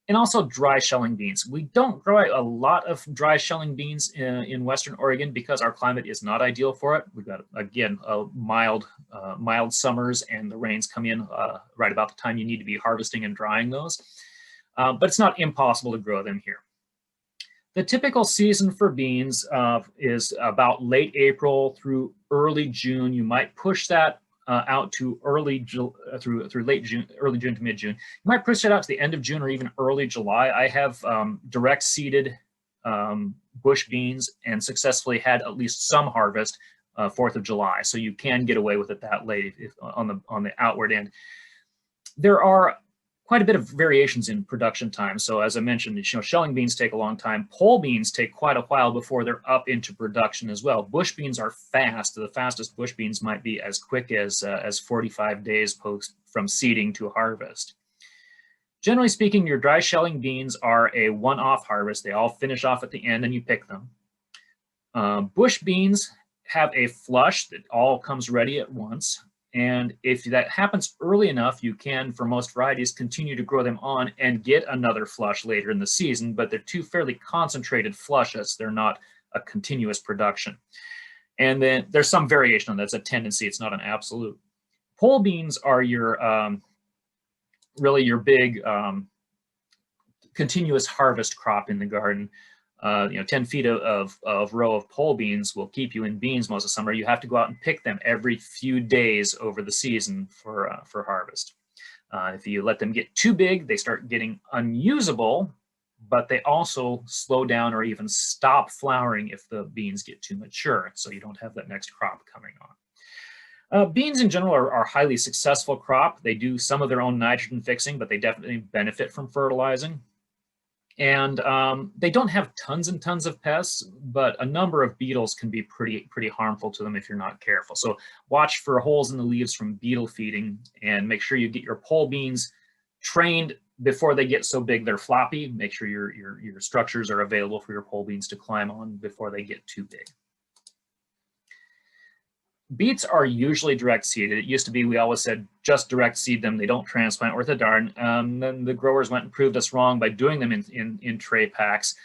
And also dry shelling beans. We don't grow a lot of dry shelling beans in Western Oregon because our climate is not ideal for it. We've got, again, mild summers, and the rains come in right about the time you need to be harvesting and drying those. But it's not impossible to grow them here. The typical season for beans is about late April through early June. You might push that out to through late June, early June to mid-June. You might push it out to the end of June or even early July. I have direct seeded bush beans and successfully had at least some harvest 4th of July. So you can get away with it that late on the outward end. There are quite a bit of variations in production time. So as I mentioned, shelling beans take a long time. Pole beans take quite a while before they're up into production as well. Bush beans are fast. The fastest bush beans might be as quick as 45 days from seeding to harvest. Generally speaking, your dry shelling beans are a one-off harvest. They all finish off at the end and you pick them. Bush beans have a flush that all comes ready at once. And if that happens early enough, you can, for most varieties, continue to grow them on and get another flush later in the season, but they're two fairly concentrated flushes. They're not a continuous production. And then there's some variation on that. It's a tendency. It's not an absolute. Pole beans are your really your big continuous harvest crop in the garden. 10 feet of row of pole beans will keep you in beans most of summer. You have to go out and pick them every few days over the season for harvest. If you let them get too big, they start getting unusable, but they also slow down or even stop flowering if the beans get too mature, so you don't have that next crop coming on. Beans in general are a highly successful crop. They do some of their own nitrogen fixing, but they definitely benefit from fertilizing. And they don't have tons and tons of pests, but a number of beetles can be pretty harmful to them if you're not careful. So watch for holes in the leaves from beetle feeding, and make sure you get your pole beans trained before they get so big they're floppy. Make sure your structures are available for your pole beans to climb on before they get too big. Beets are usually direct seeded. It used to be we always said just direct seed them. They don't transplant worth a darn. Then the growers went and proved us wrong by doing them in tray packs.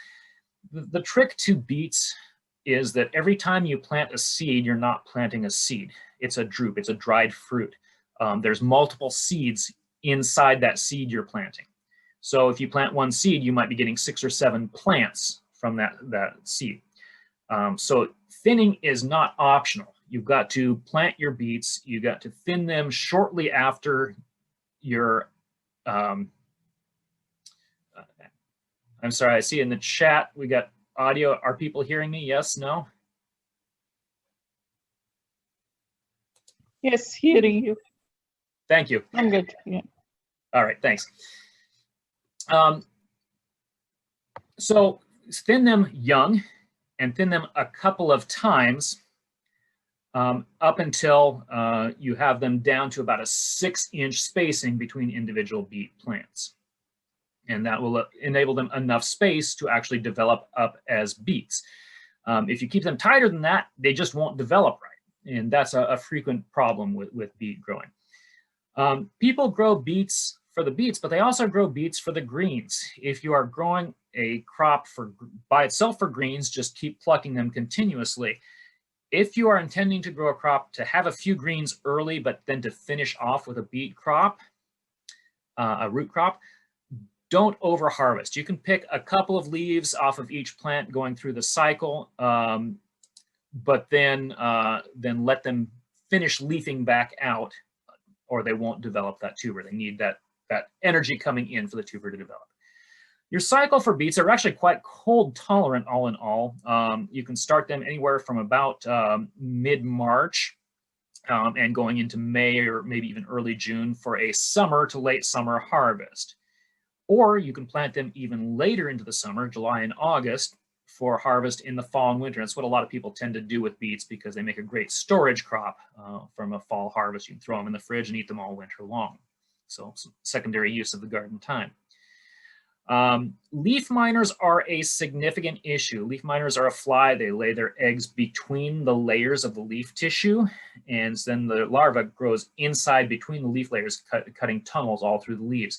The trick to beets is that every time you plant a seed, you're not planting a seed. It's a drupe. It's a dried fruit. There's multiple seeds inside that seed you're planting. So if you plant one seed, you might be getting 6 or 7 plants from that seed. So thinning is not optional. You've got to plant your beets. You've got to thin them shortly after your, I'm sorry, I see in the chat, we got audio. Are people hearing me? Yes, no? Yes, hearing you. Thank you. I'm good, yeah. All right, thanks. So thin them young and thin them a couple of times up until you have them down to about a 6-inch spacing between individual beet plants. And that will enable them enough space to actually develop up as beets. If you keep them tighter than that, they just won't develop right. And that's a frequent problem with beet growing. People grow beets for the beets, but they also grow beets for the greens. If you are growing a crop by itself for greens, just keep plucking them continuously. If you are intending to grow a crop to have a few greens early, but then to finish off with a beet crop, a root crop, don't over harvest. You can pick a couple of leaves off of each plant going through the cycle, but then let them finish leafing back out, or they won't develop that tuber. They need that energy coming in for the tuber to develop. Your cycle for beets are actually quite cold tolerant all in all. You can start them anywhere from about mid-March and going into May or maybe even early June for a summer to late summer harvest. Or you can plant them even later into the summer, July and August, for harvest in the fall and winter. That's what a lot of people tend to do with beets because they make a great storage crop from a fall harvest. You can throw them in the fridge and eat them all winter long. So some secondary use of the garden time. Leaf miners are a significant issue. Leaf miners are a fly. They lay their eggs between the layers of the leaf tissue, and then the larva grows inside between the leaf layers, cutting tunnels all through the leaves.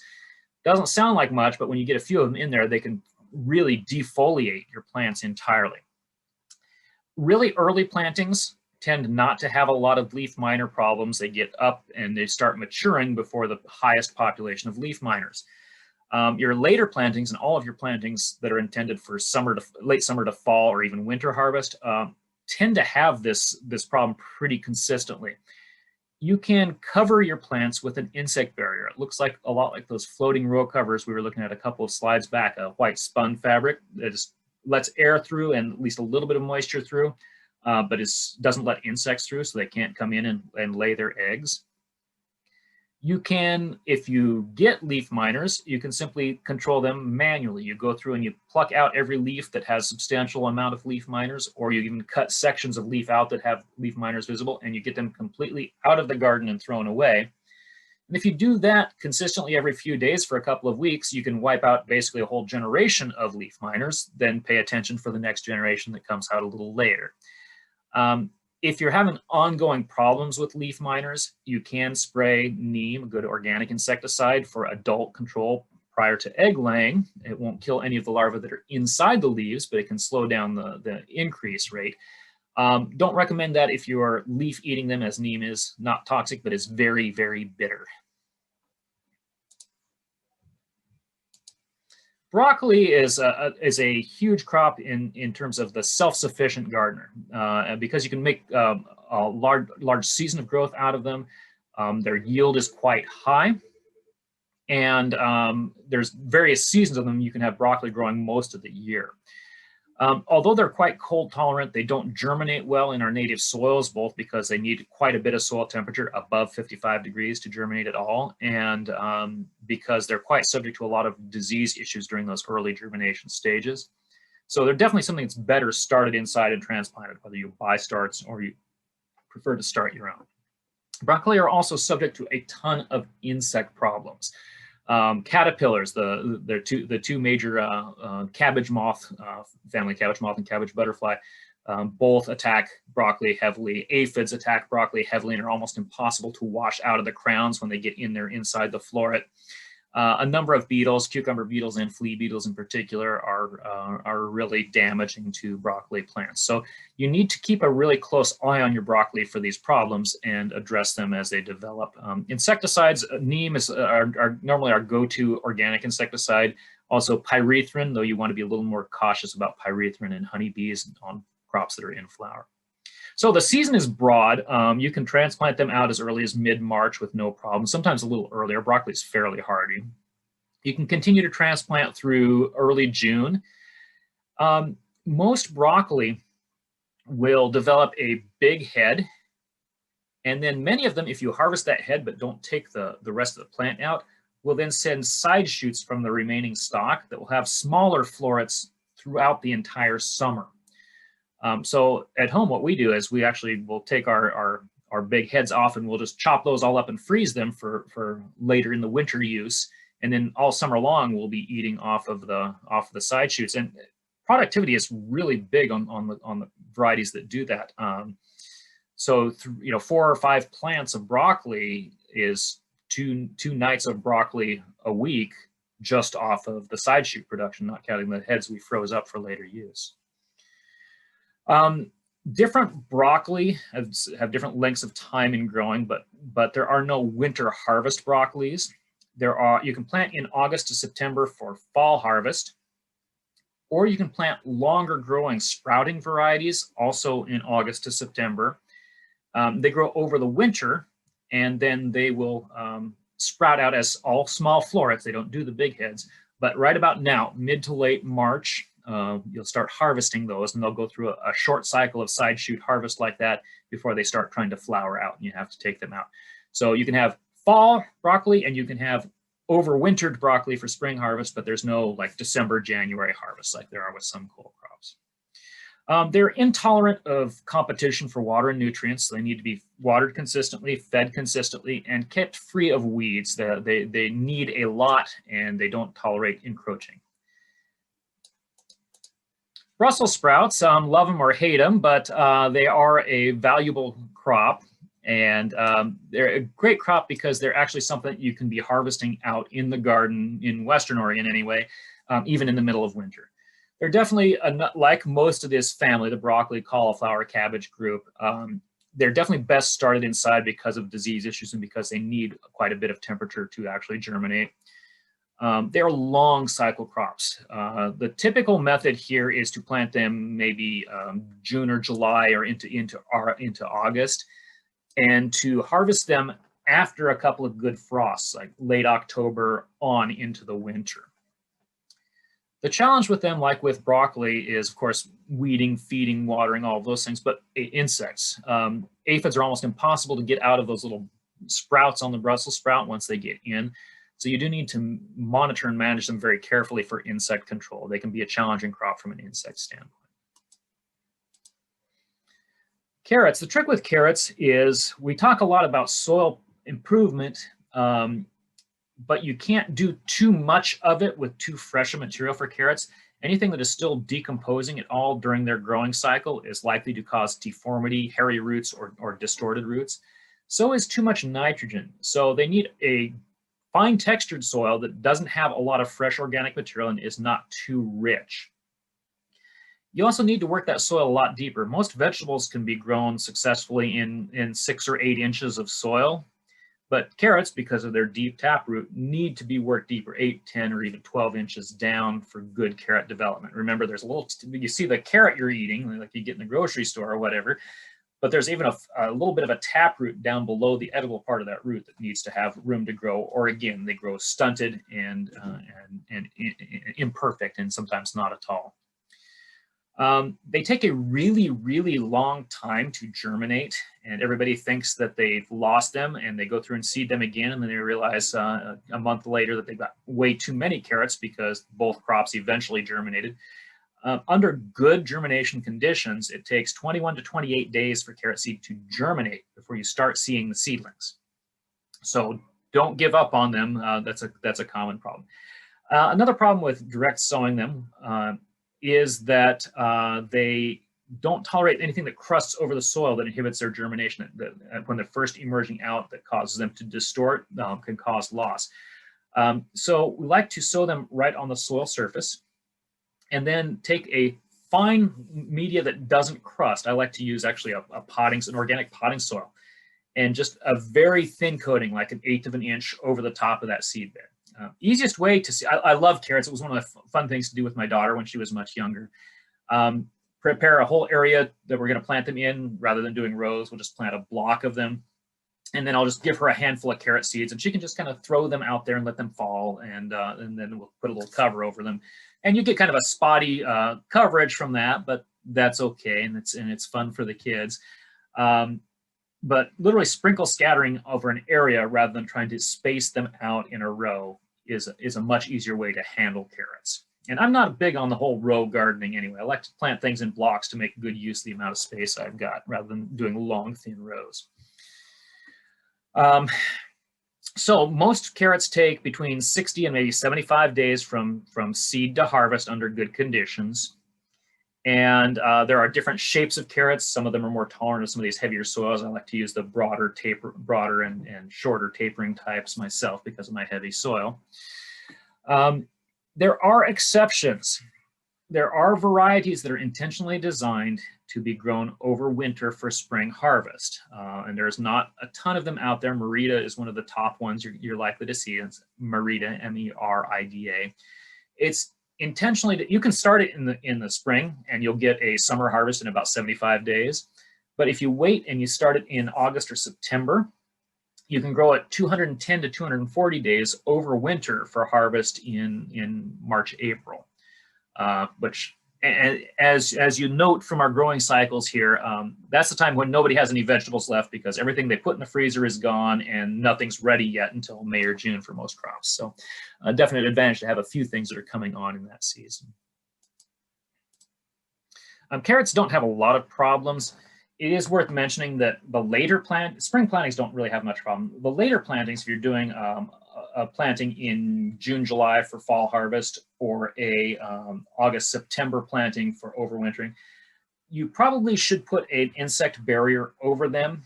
Doesn't sound like much, but when you get a few of them in there, they can really defoliate your plants entirely. Really early plantings tend not to have a lot of leaf miner problems. They get up and they start maturing before the highest population of leaf miners. Your later plantings and all of your plantings that are intended for late summer to fall or even winter harvest tend to have this problem pretty consistently. You can cover your plants with an insect barrier. It looks like a lot like those floating row covers we were looking at a couple of slides back, a white spun fabric that just lets air through and at least a little bit of moisture through, but it doesn't let insects through, so they can't come in and lay their eggs. You can, if you get leaf miners, you can simply control them manually. You go through and you pluck out every leaf that has substantial amount of leaf miners, or you even cut sections of leaf out that have leaf miners visible, and you get them completely out of the garden and thrown away. And if you do that consistently every few days for a couple of weeks, you can wipe out basically a whole generation of leaf miners, then pay attention for the next generation that comes out a little later. If you're having ongoing problems with leaf miners, you can spray neem, a good organic insecticide, for adult control prior to egg laying. It won't kill any of the larvae that are inside the leaves, but it can slow down the increase rate. Don't recommend that if you're leaf eating them, as neem is not toxic, but is very, very bitter. Broccoli is a huge crop in terms of the self-sufficient gardener, because you can make a large season of growth out of them. Their yield is quite high, and there's various seasons of them. You can have broccoli growing most of the year. Although they're quite cold tolerant, they don't germinate well in our native soils, both because they need quite a bit of soil temperature above 55 degrees to germinate at all, and because they're quite subject to a lot of disease issues during those early germination stages. So they're definitely something that's better started inside and transplanted, whether you buy starts or you prefer to start your own. Broccoli are also subject to a ton of insect problems. Caterpillars, the two major cabbage moth, family cabbage moth and cabbage butterfly, both attack broccoli heavily. Aphids attack broccoli heavily and are almost impossible to wash out of the crowns when they get in there inside the floret. A number of beetles, cucumber beetles and flea beetles in particular, are really damaging to broccoli plants. So you need to keep a really close eye on your broccoli for these problems and address them as they develop. Insecticides, neem is normally our go-to organic insecticide. Also pyrethrin, though you want to be a little more cautious about pyrethrin and honeybees on crops that are in flower. So the season is broad. You can transplant them out as early as mid-March with no problem, sometimes a little earlier. Broccoli is fairly hardy. You can continue to transplant through early June. Most broccoli will develop a big head, and then many of them, if you harvest that head but don't take the rest of the plant out, will then send side shoots from the remaining stalk that will have smaller florets throughout the entire summer. So at home, what we do is we actually will take our big heads off and we'll just chop those all up and freeze them for later in the winter use. And then all summer long, we'll be eating off of the side shoots. And productivity is really big on the varieties that do that. So, 4 or 5 plants of broccoli is two nights of broccoli a week just off of the side shoot production, not counting the heads we froze up for later use. Different broccoli have different lengths of time in growing, but there are no winter harvest broccolis. You can plant in August to September for fall harvest, or you can plant longer growing sprouting varieties also in August to September. They grow over the winter, and then they will sprout out as all small florets. They don't do the big heads, but right about now, mid to late March, you'll start harvesting those, and they'll go through a short cycle of side shoot harvest like that before they start trying to flower out, and you have to take them out. So you can have fall broccoli, and you can have overwintered broccoli for spring harvest, but there's no like December, January harvest like there are with some cool crops. They're intolerant of competition for water and nutrients. So they need to be watered consistently, fed consistently, and kept free of weeds. They need a lot, and they don't tolerate encroaching. Brussels sprouts, love them or hate them, but they are a valuable crop. And they're a great crop because they're actually something that you can be harvesting out in the garden in Western Oregon anyway, even in the middle of winter. They're definitely, like most of this family, the broccoli, cauliflower, cabbage group, they're definitely best started inside because of disease issues and because they need quite a bit of temperature to actually germinate. They're long cycle crops. The typical method here is to plant them maybe June or July or into August, and to harvest them after a couple of good frosts, like late October on into the winter. The challenge with them, like with broccoli, is of course weeding, feeding, watering, all of those things, but insects. Aphids are almost impossible to get out of those little sprouts on the Brussels sprout once they get in. So you do need to monitor and manage them very carefully for insect control. They can be a challenging crop from an insect standpoint. Carrots. The trick with carrots is we talk a lot about soil improvement, but you can't do too much of it with too fresh a material for carrots. Anything that is still decomposing at all during their growing cycle is likely to cause deformity, hairy roots, or distorted roots. So is too much nitrogen. So they need a fine textured soil that doesn't have a lot of fresh organic material and is not too rich. You also need to work that soil a lot deeper. Most vegetables can be grown successfully in 6 or 8 inches of soil, but carrots, because of their deep taproot, need to be worked deeper, 8, 10, or even 12 inches down for good carrot development. Remember, there's a little, you see the carrot you're eating, like you get in the grocery store or whatever, but there's even a little bit of a taproot down below the edible part of that root that needs to have room to grow, or again, they grow stunted and imperfect and sometimes not at all. They take a really, really long time to germinate, and everybody thinks that they've lost them, and they go through and seed them again, and then they realize a month later that they've got way too many carrots because both crops eventually germinated. Under good germination conditions, it takes 21 to 28 days for carrot seed to germinate before you start seeing the seedlings. So don't give up on them. That's a common problem. Another problem with direct sowing them is that they don't tolerate anything that crusts over the soil that inhibits their germination. When they're first emerging out, that causes them to distort, can cause loss. So we like to sow them right on the soil surface, and then take a fine media that doesn't crust. I like to use actually an organic potting soil, and just a very thin coating, like 1/8 of an inch over the top of that seed bed. Easiest way to see, I love carrots. It was one of the fun things to do with my daughter when she was much younger. Prepare a whole area that we're going to plant them in. Rather than doing rows, we'll just plant a block of them. And then I'll just give her a handful of carrot seeds, and she can just kind of throw them out there and let them fall. And then we'll put a little cover over them. And you get kind of a spotty coverage from that, but that's okay. And it's fun for the kids. But literally sprinkle scattering over an area rather than trying to space them out in a row is a much easier way to handle carrots. And I'm not big on the whole row gardening anyway. I like to plant things in blocks to make good use of the amount of space I've got rather than doing long, thin rows. So most carrots take between 60 and maybe 75 days from seed to harvest under good conditions. And there are different shapes of carrots. Some of them are more tolerant of some of these heavier soils. I like to use the broader and shorter tapering types myself because of my heavy soil. There are exceptions. There are varieties that are intentionally designed to be grown over winter for spring harvest. And there's not a ton of them out there. Merida is one of the top ones you're likely to see. It's Merida, M-E-R-I-D-A. It's intentionally that you can start it in the spring and you'll get a summer harvest in about 75 days. But if you wait and you start it in August or September, you can grow it 210 to 240 days over winter for harvest in March, April. Which, as you note from our growing cycles here, that's the time when nobody has any vegetables left because everything they put in the freezer is gone and nothing's ready yet until May or June for most crops. So a definite advantage to have a few things that are coming on in that season. Carrots don't have a lot of problems. It is worth mentioning that the later spring plantings don't really have much problem. The later plantings, if you're doing a planting in June, July for fall harvest, or a August, September planting for overwintering, you probably should put an insect barrier over them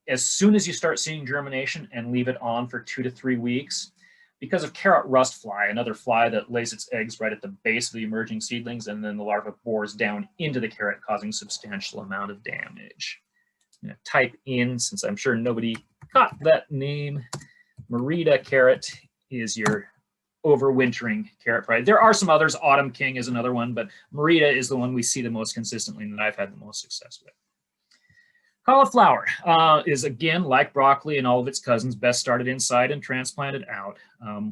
as soon as you start seeing germination and leave it on for 2 to 3 weeks because of carrot rust fly, another fly that lays its eggs right at the base of the emerging seedlings, and then the larva bores down into the carrot, causing substantial amount of damage. I'm going to type in, since I'm sure nobody got that name, Merida carrot is your overwintering carrot variety. There are some others. Autumn King is another one, but Merida is the one we see the most consistently and that I've had the most success with. Cauliflower is, again, like broccoli and all of its cousins, best started inside and transplanted out.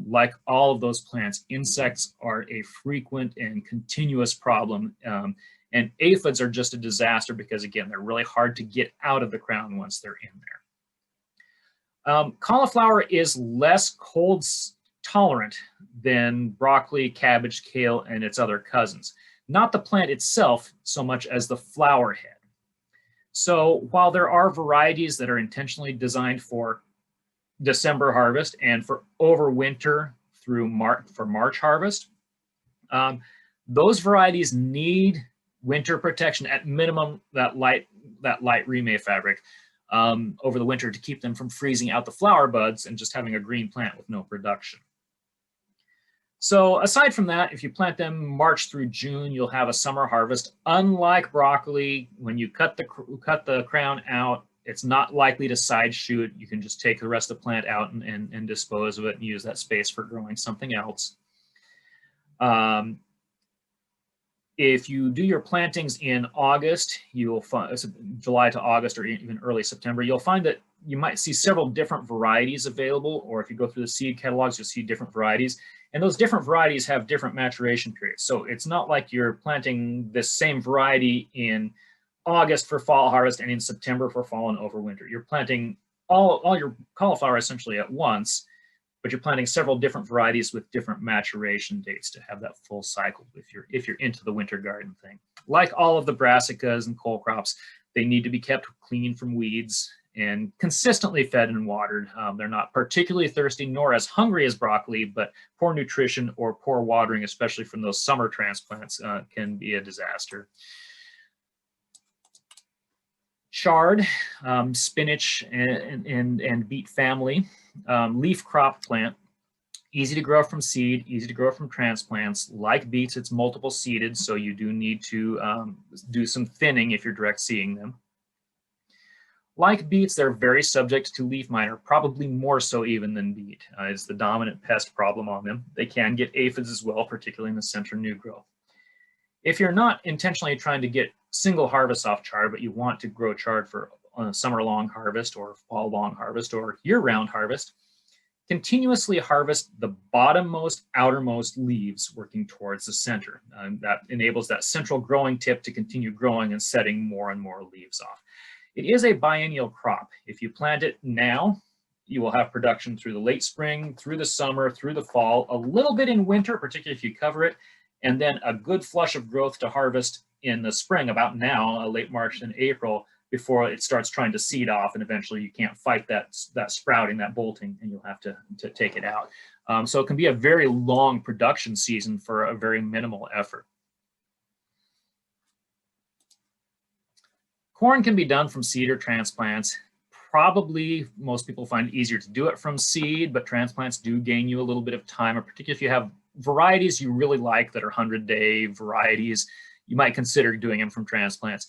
Like all of those plants, insects are a frequent and continuous problem. And aphids are just a disaster because, again, they're really hard to get out of the crown once they're in there. Cauliflower is less cold tolerant than broccoli, cabbage, kale, and its other cousins. Not the plant itself so much as the flower head. So while there are varieties that are intentionally designed for December harvest and for overwinter through March harvest, those varieties need winter protection, at minimum that light remay fabric over the winter to keep them from freezing out the flower buds and just having a green plant with no production. So aside from that, if you plant them March through June, you'll have a summer harvest. Unlike broccoli, when you cut the crown out, it's not likely to side shoot. You can just take the rest of the plant out and dispose of it and use that space for growing something else. If you do your plantings in August, you'll find July to August or even early September, you'll find that you might see several different varieties available, or if you go through the seed catalogs, you'll see different varieties. And those different varieties have different maturation periods. So it's not like you're planting this same variety in August for fall harvest and in September for fall and overwinter. You're planting all your cauliflower essentially at once, but you're planting several different varieties with different maturation dates to have that full cycle if you're into the winter garden thing. Like all of the brassicas and cole crops, they need to be kept clean from weeds and consistently fed and watered. They're not particularly thirsty nor as hungry as broccoli, but poor nutrition or poor watering, especially from those summer transplants, can be a disaster. Chard, spinach and beet family, leaf crop plant, easy to grow from seed, easy to grow from transplants. Like beets, it's multiple seeded, so you do need to do some thinning if you're direct seeding them. Like beets, they're very subject to leaf miner, probably more so even than beet. It's the dominant pest problem on them. They can get aphids as well, particularly in the center new growth. If you're not intentionally trying to get single harvests off chard, but you want to grow chard for a summer long harvest or fall long harvest or year-round harvest, continuously harvest the bottommost, outermost leaves working towards the center. That enables that central growing tip to continue growing and setting more and more leaves off. It is a biennial crop. If you plant it now, you will have production through the late spring, through the summer, through the fall, a little bit in winter, particularly if you cover it, and then a good flush of growth to harvest in the spring, about now, late March and April, before it starts trying to seed off, and eventually you can't fight that sprouting, that bolting, and you'll have to take it out. So it can be a very long production season for a very minimal effort. Corn can be done from seed or transplants. Probably most people find it easier to do it from seed, but transplants do gain you a little bit of time, or particularly if you have varieties you really like that are 100-day varieties, you might consider doing them from transplants.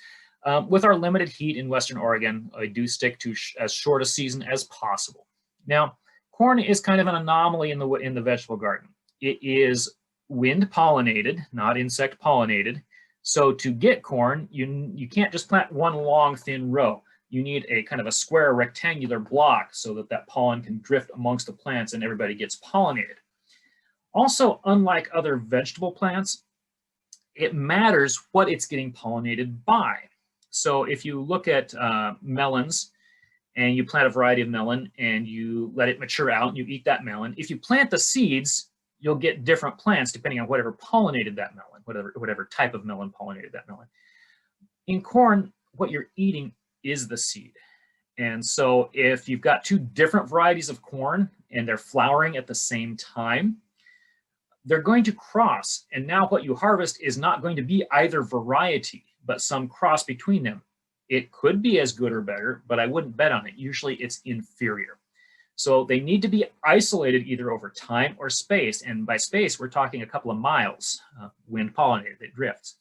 With our limited heat in Western Oregon, I do stick to as short a season as possible. Now, corn is kind of an anomaly in the vegetable garden. It is wind pollinated, not insect pollinated. So to get corn, you can't just plant one long thin row. You need a kind of a square rectangular block so that that pollen can drift amongst the plants and everybody gets pollinated. Also, unlike other vegetable plants, it matters what it's getting pollinated by. So if you look at melons and you plant a variety of melon and you let it mature out and you eat that melon, if you plant the seeds, you'll get different plants depending on whatever pollinated that melon, whatever type of melon pollinated that melon. In corn, what you're eating is the seed. And so if you've got two different varieties of corn and they're flowering at the same time, they're going to cross. And now what you harvest is not going to be either variety, but some cross between them. It could be as good or better, but I wouldn't bet on it. Usually it's inferior. So they need to be isolated either over time or space. And by space, we're talking a couple of miles, wind pollinated, it drifts.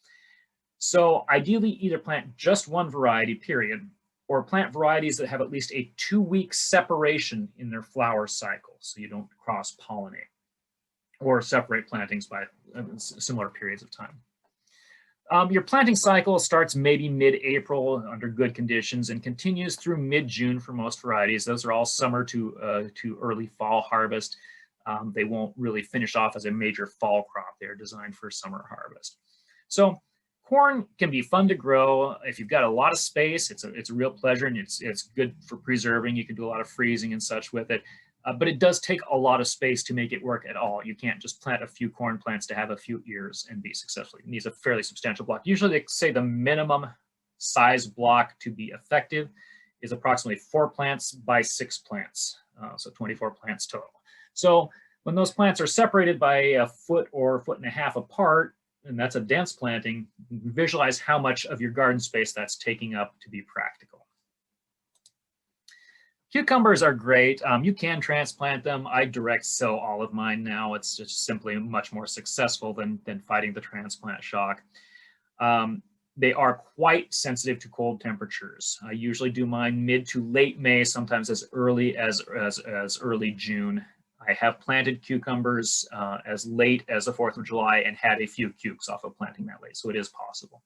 So ideally either plant just one variety, period, or plant varieties that have at least a 2-week separation in their flower cycle, so you don't cross-pollinate, or separate plantings by similar periods of time. Your planting cycle starts maybe mid-April under good conditions and continues through mid-June for most varieties. Those are all summer to early fall harvest. They won't really finish off as a major fall crop. They're designed for summer harvest. So corn can be fun to grow. If you've got a lot of space, it's a real pleasure, and it's good for preserving. You can do a lot of freezing and such with it. But it does take a lot of space to make it work at all. You can't just plant a few corn plants to have a few ears and be successful. It needs a fairly substantial block. Usually they say the minimum size block to be effective is approximately 4 plants by 6 plants, so 24 plants total. So when those plants are separated by a foot or 1.5 feet apart, and that's a dense planting, visualize how much of your garden space that's taking up to be practical. Cucumbers are great. You can transplant them. I direct sow all of mine now. It's just simply much more successful than fighting the transplant shock. They are quite sensitive to cold temperatures. I usually do mine mid to late May, sometimes as early as early June. I have planted cucumbers as late as the 4th of July and had a few cukes off of planting that late, so it is possible.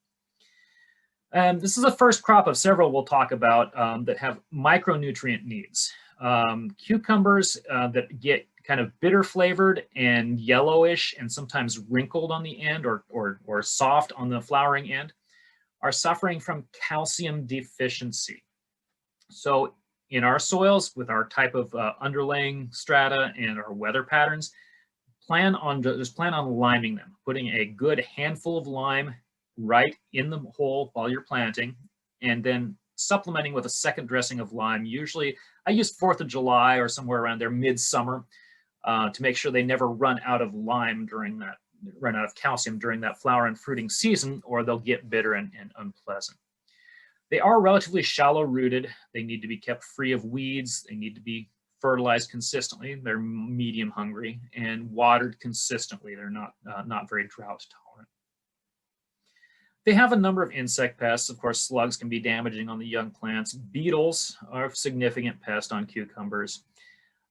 This is the first crop of several we'll talk about that have micronutrient needs. Cucumbers that get kind of bitter flavored and yellowish and sometimes wrinkled on the end or soft on the flowering end are suffering from calcium deficiency. So in our soils, with our type of underlaying strata and our weather patterns, just plan on liming them, putting a good handful of lime right in the hole while you're planting, and then supplementing with a second dressing of lime. Usually I use 4th of July or somewhere around there, midsummer, to make sure they never run out of lime run out of calcium during that flower and fruiting season, or they'll get bitter and unpleasant. They are relatively shallow rooted. They need to be kept free of weeds. They need to be fertilized consistently. They're medium hungry and watered consistently. They're not very drought tolerant. They have a number of insect pests. Of course, slugs can be damaging on the young plants. Beetles are a significant pest on cucumbers.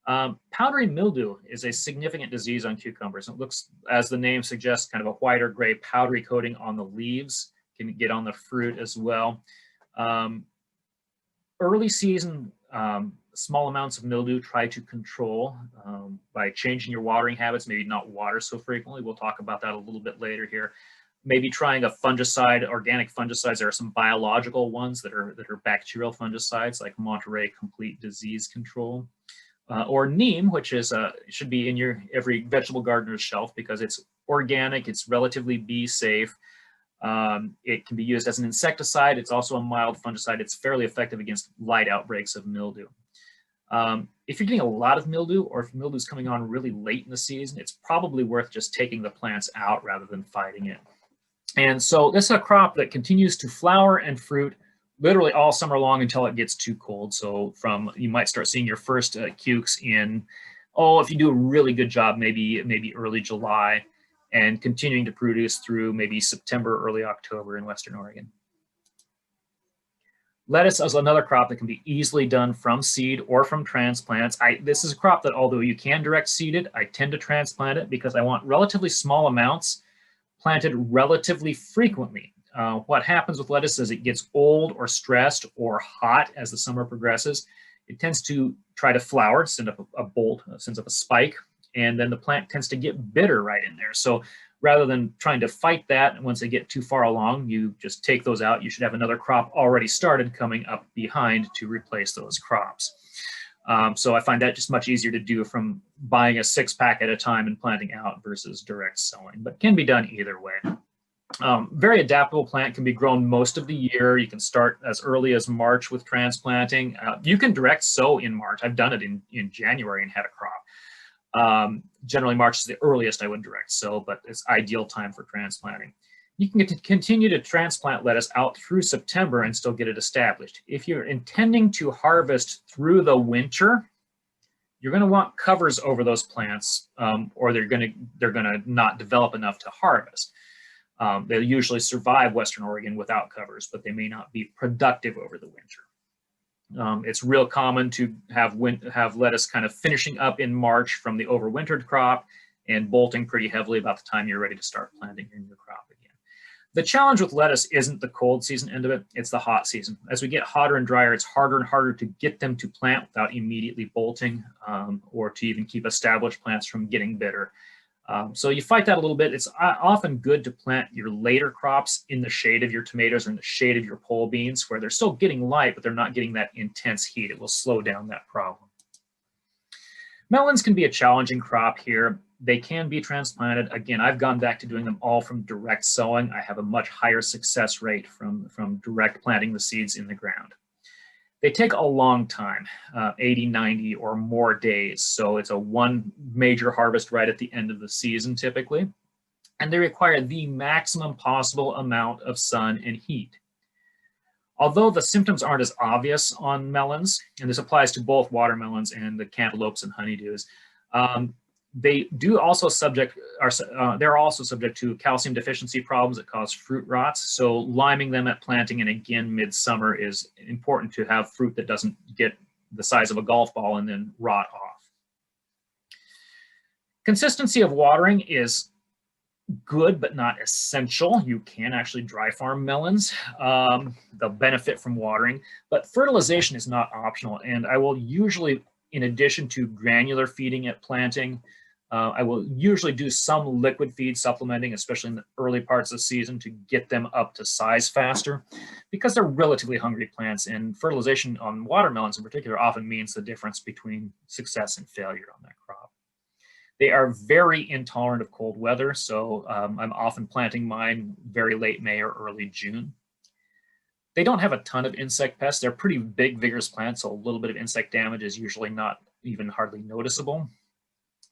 Powdery mildew is a significant disease on cucumbers. It looks, as the name suggests, kind of a white or gray powdery coating on the leaves. Can get on the fruit as well. Early season, small amounts of mildew try to control by changing your watering habits, maybe not water so frequently. We'll talk about that a little bit later here. Maybe trying a fungicide, organic fungicides. There are some biological ones that are bacterial fungicides like Monterey Complete Disease Control. Or neem, which is should be in every vegetable gardener's shelf because it's organic, it's relatively bee safe. It can be used as an insecticide. It's also a mild fungicide. It's fairly effective against light outbreaks of mildew. If you're getting a lot of mildew, or if mildew is coming on really late in the season, it's probably worth just taking the plants out rather than fighting it. And so this is a crop that continues to flower and fruit literally all summer long until it gets too cold. So you might start seeing your first cukes in, oh, if you do a really good job, maybe early July, and continuing to produce through maybe September, early October in Western Oregon. Lettuce is another crop that can be easily done from seed or from transplants. This is a crop that, although you can direct seed it, I tend to transplant it because I want relatively small amounts planted relatively frequently. What happens with lettuce as it gets old or stressed or hot as the summer progresses, it tends to try to flower, send up a bolt, sends up a spike, and then the plant tends to get bitter right in there. So rather than trying to fight that, once they get too far along, you just take those out. You should have another crop already started coming up behind to replace those crops. So I find that just much easier to do from buying a 6-pack at a time and planting out versus direct sowing, but can be done either way. Very adaptable plant, can be grown most of the year. You can start as early as March with transplanting. You can direct sow in March. I've done it in January and had a crop. Generally, March is the earliest I would direct sow, but it's ideal time for transplanting. You can continue to transplant lettuce out through September and still get it established. If you're intending to harvest through the winter, you're going to want covers over those plants, or they're going to not develop enough to harvest. They'll usually survive Western Oregon without covers, but they may not be productive over the winter. It's real common to have lettuce kind of finishing up in March from the overwintered crop and bolting pretty heavily about the time you're ready to start planting your new crop again. The challenge with lettuce isn't the cold season end of it, it's the hot season. As we get hotter and drier, it's harder and harder to get them to plant without immediately bolting, or to even keep established plants from getting bitter. So you fight that a little bit. It's often good to plant your later crops in the shade of your tomatoes or in the shade of your pole beans, where they're still getting light, but they're not getting that intense heat. It will slow down that problem. Melons can be a challenging crop here. They can be transplanted. Again, I've gone back to doing them all from direct sowing. I have a much higher success rate from direct planting the seeds in the ground. They take a long time, 80, 90 or more days. So it's one major harvest right at the end of the season typically. And they require the maximum possible amount of sun and heat. Although the symptoms aren't as obvious on melons, and this applies to both watermelons and the cantaloupes and honeydews, they do also they're also subject to calcium deficiency problems that cause fruit rots. So liming them at planting and again midsummer is important to have fruit that doesn't get the size of a golf ball and then rot off. Consistency of watering is good, but not essential. You can actually dry farm melons. They'll benefit from watering, but fertilization is not optional. And I will usually, in addition to granular feeding at planting, I will usually do some liquid feed supplementing, especially in the early parts of the season, to get them up to size faster, because they're relatively hungry plants, and fertilization on watermelons in particular often means the difference between success and failure on that crop. They are very intolerant of cold weather, so I'm often planting mine very late May or early June. They don't have a ton of insect pests. They're pretty big, vigorous plants, so a little bit of insect damage is usually not even hardly noticeable.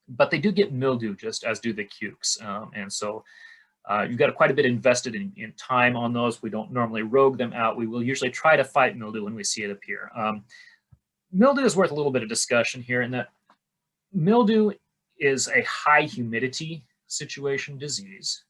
But they do get mildew, just as do the cukes. And so you've got quite a bit invested in time on those. We don't normally rogue them out. We will usually try to fight mildew when we see it appear. Mildew is worth a little bit of discussion here, in that mildew is a high humidity situation disease,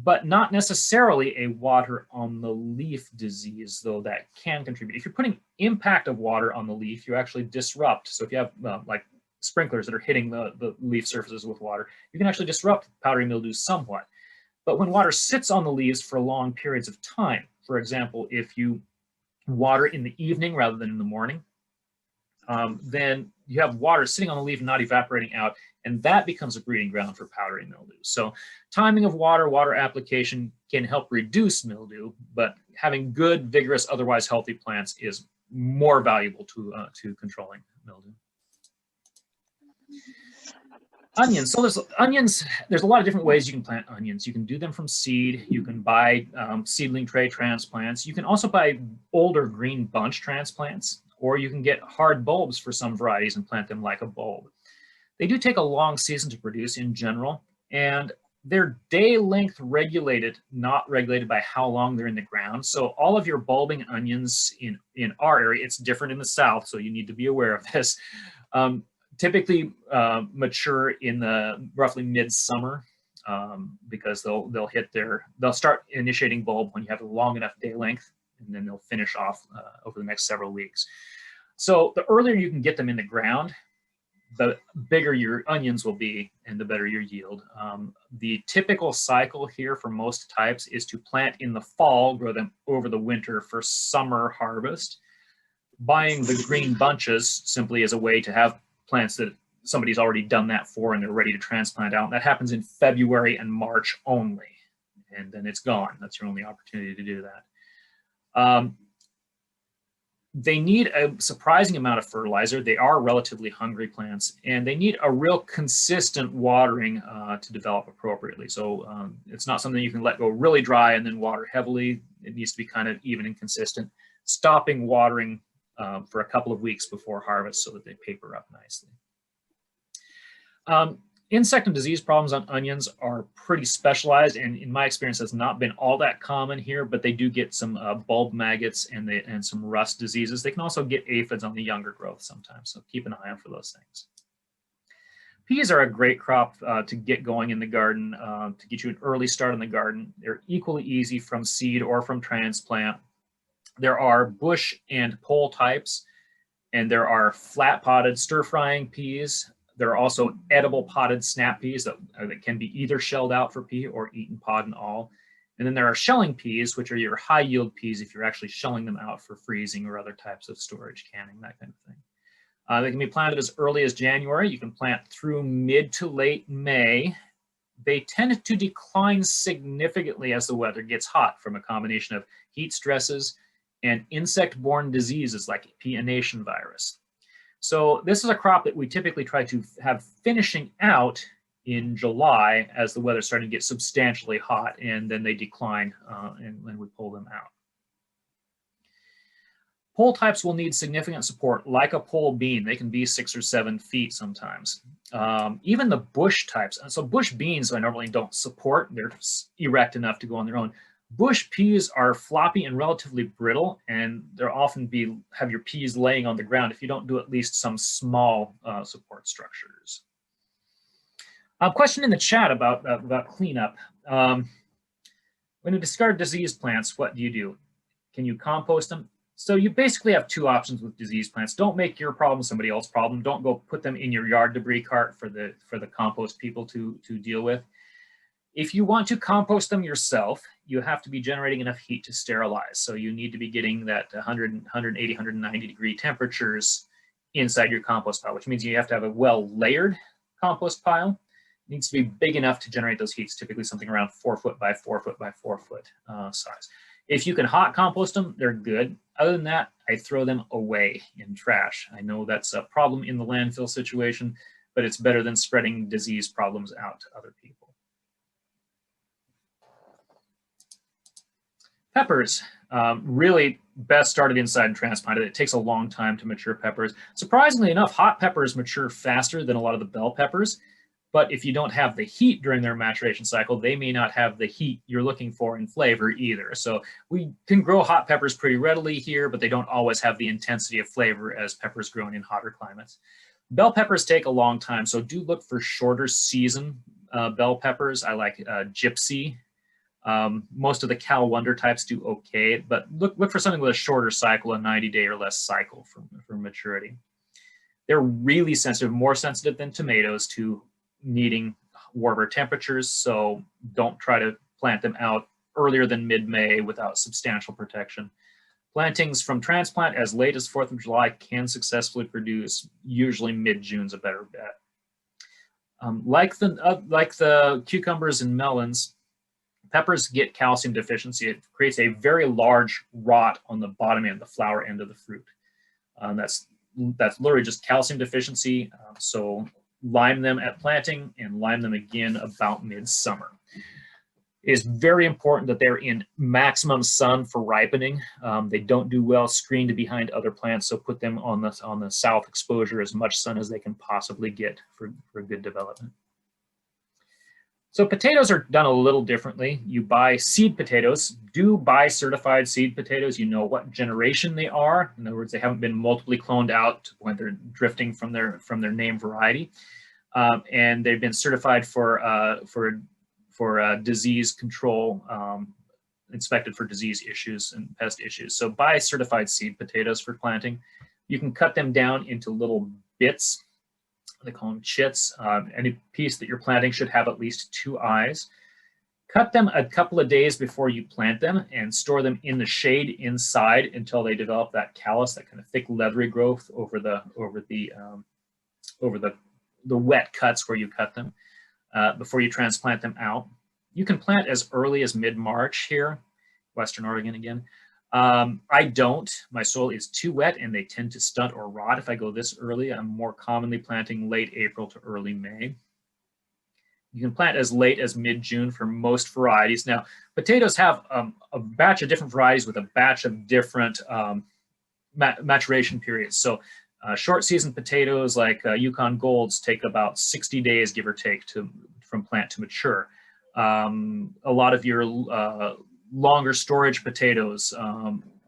but not necessarily a water on the leaf disease, though that can contribute. If you're putting impact of water on the leaf, you actually disrupt. So if you have like sprinklers that are hitting the leaf surfaces with water, you can actually disrupt powdery mildew somewhat. But when water sits on the leaves for long periods of time, for example, if you water in the evening rather than in the morning, then you have water sitting on the leaf and not evaporating out, and that becomes a breeding ground for powdery mildew. So timing of water application can help reduce mildew, but having good, vigorous, otherwise healthy plants is more valuable to controlling mildew. Onions. So there's a lot of different ways you can plant onions. You can do them from seed. You can buy seedling tray transplants. You can also buy older green bunch transplants, or you can get hard bulbs for some varieties and plant them like a bulb. They do take a long season to produce in general, and They're day length regulated, not regulated by how long they're in the ground. So all of your bulbing onions in our area, it's different in the South, so you need to be aware of this, typically mature in the roughly midsummer, because they'll start initiating bulb when you have a long enough day length, and then they'll finish off over the next several weeks. So the earlier you can get them in the ground, the bigger your onions will be and the better your yield. The typical cycle here for most types is to plant in the fall, grow them over the winter for summer harvest. Buying the green bunches simply as a way to have plants that somebody's already done that for and they're ready to transplant out. And that happens in February and March only, and then it's gone. That's your only opportunity to do that. They need a surprising amount of fertilizer. They are relatively hungry plants, and they need a real consistent watering to develop appropriately. So it's not something you can let go really dry and then water heavily. It needs to be kind of even and consistent, stopping watering for a couple of weeks before harvest so that they paper up nicely. Insect and disease problems on onions are pretty specialized, and in my experience has not been all that common here, but they do get some bulb maggots and some rust diseases. They can also get aphids on the younger growth sometimes, so keep an eye out for those things. Peas are a great crop to get going in the garden, to get you an early start in the garden. They're equally easy from seed or from transplant. There are bush and pole types, and there are flat potted stir frying peas. There are also edible potted snap peas that can be either shelled out for pea or eaten pod and all. And then there are shelling peas, which are your high yield peas if you're actually shelling them out for freezing or other types of storage, canning, that kind of thing. They can be planted as early as January. You can plant through mid to late May. They tend to decline significantly as the weather gets hot from a combination of heat stresses and insect-borne diseases like peonation virus. So this is a crop that we typically try to have finishing out in July as the weather's starting to get substantially hot, and then they decline and we pull them out. Pole types will need significant support, like a pole bean. They can be 6 or 7 feet sometimes. Even the bush types, so bush beans I normally don't support. They're erect enough to go on their own. Bush peas are floppy and relatively brittle, and they'll often have your peas laying on the ground if you don't do at least some small support structures. A question in the chat about cleanup. When you discard diseased plants, what do? Can you compost them? So you basically have 2 options with diseased plants. Don't make your problem somebody else's problem. Don't go put them in your yard debris cart for the compost people to deal with. If you want to compost them yourself, you have to be generating enough heat to sterilize. So you need to be getting that 100, 180, 190 degree temperatures inside your compost pile, which means you have to have a well-layered compost pile. It needs to be big enough to generate those heats, typically something around 4 foot by 4 foot by 4 foot size. If you can hot compost them, they're good. Other than that, I throw them away in trash. I know that's a problem in the landfill situation, but it's better than spreading disease problems out to other people. Peppers, really best started inside and transplanted. It takes a long time to mature peppers. Surprisingly enough, hot peppers mature faster than a lot of the bell peppers, but if you don't have the heat during their maturation cycle, they may not have the heat you're looking for in flavor either. So we can grow hot peppers pretty readily here, but they don't always have the intensity of flavor as peppers grown in hotter climates. Bell peppers take a long time, so do look for shorter season bell peppers. I like Gypsy. Most of the Cal Wonder types do okay, but look for something with a shorter cycle, a 90-day or less cycle for maturity. They're really sensitive, more sensitive than tomatoes to needing warmer temperatures, so don't try to plant them out earlier than mid-May without substantial protection. Plantings from transplant as late as 4th of July can successfully produce. Usually mid-June's a better bet. Like the cucumbers and melons, peppers get calcium deficiency. It creates a very large rot on the bottom end, the flower end of the fruit. That's literally just calcium deficiency. So lime them at planting and lime them again about midsummer. It is very important that they're in maximum sun for ripening. They don't do well screened behind other plants, so put them on the south exposure, as much sun as they can possibly get for good development. So potatoes are done a little differently. You buy seed potatoes. Do buy certified seed potatoes. You know what generation they are. In other words, they haven't been multiply cloned out when they're drifting from their name variety, and they've been certified for disease control, inspected for disease issues and pest issues. So buy certified seed potatoes for planting. You can cut them down into little bits. They call them chits. Any piece that you're planting should have at least 2 eyes. Cut them a couple of days before you plant them and store them in the shade inside until they develop that callus, that kind of thick leathery growth over the wet cuts where you cut them before you transplant them out. You can plant as early as mid-March here, Western Oregon again. I don't. My soil is too wet and they tend to stunt or rot if I go this early. I'm more commonly planting late April to early May. You can plant as late as mid-June for most varieties. Now, potatoes have a batch of different varieties with a batch of different maturation periods. So short season potatoes like Yukon Golds take about 60 days, give or take, from plant to mature. A lot of your longer storage potatoes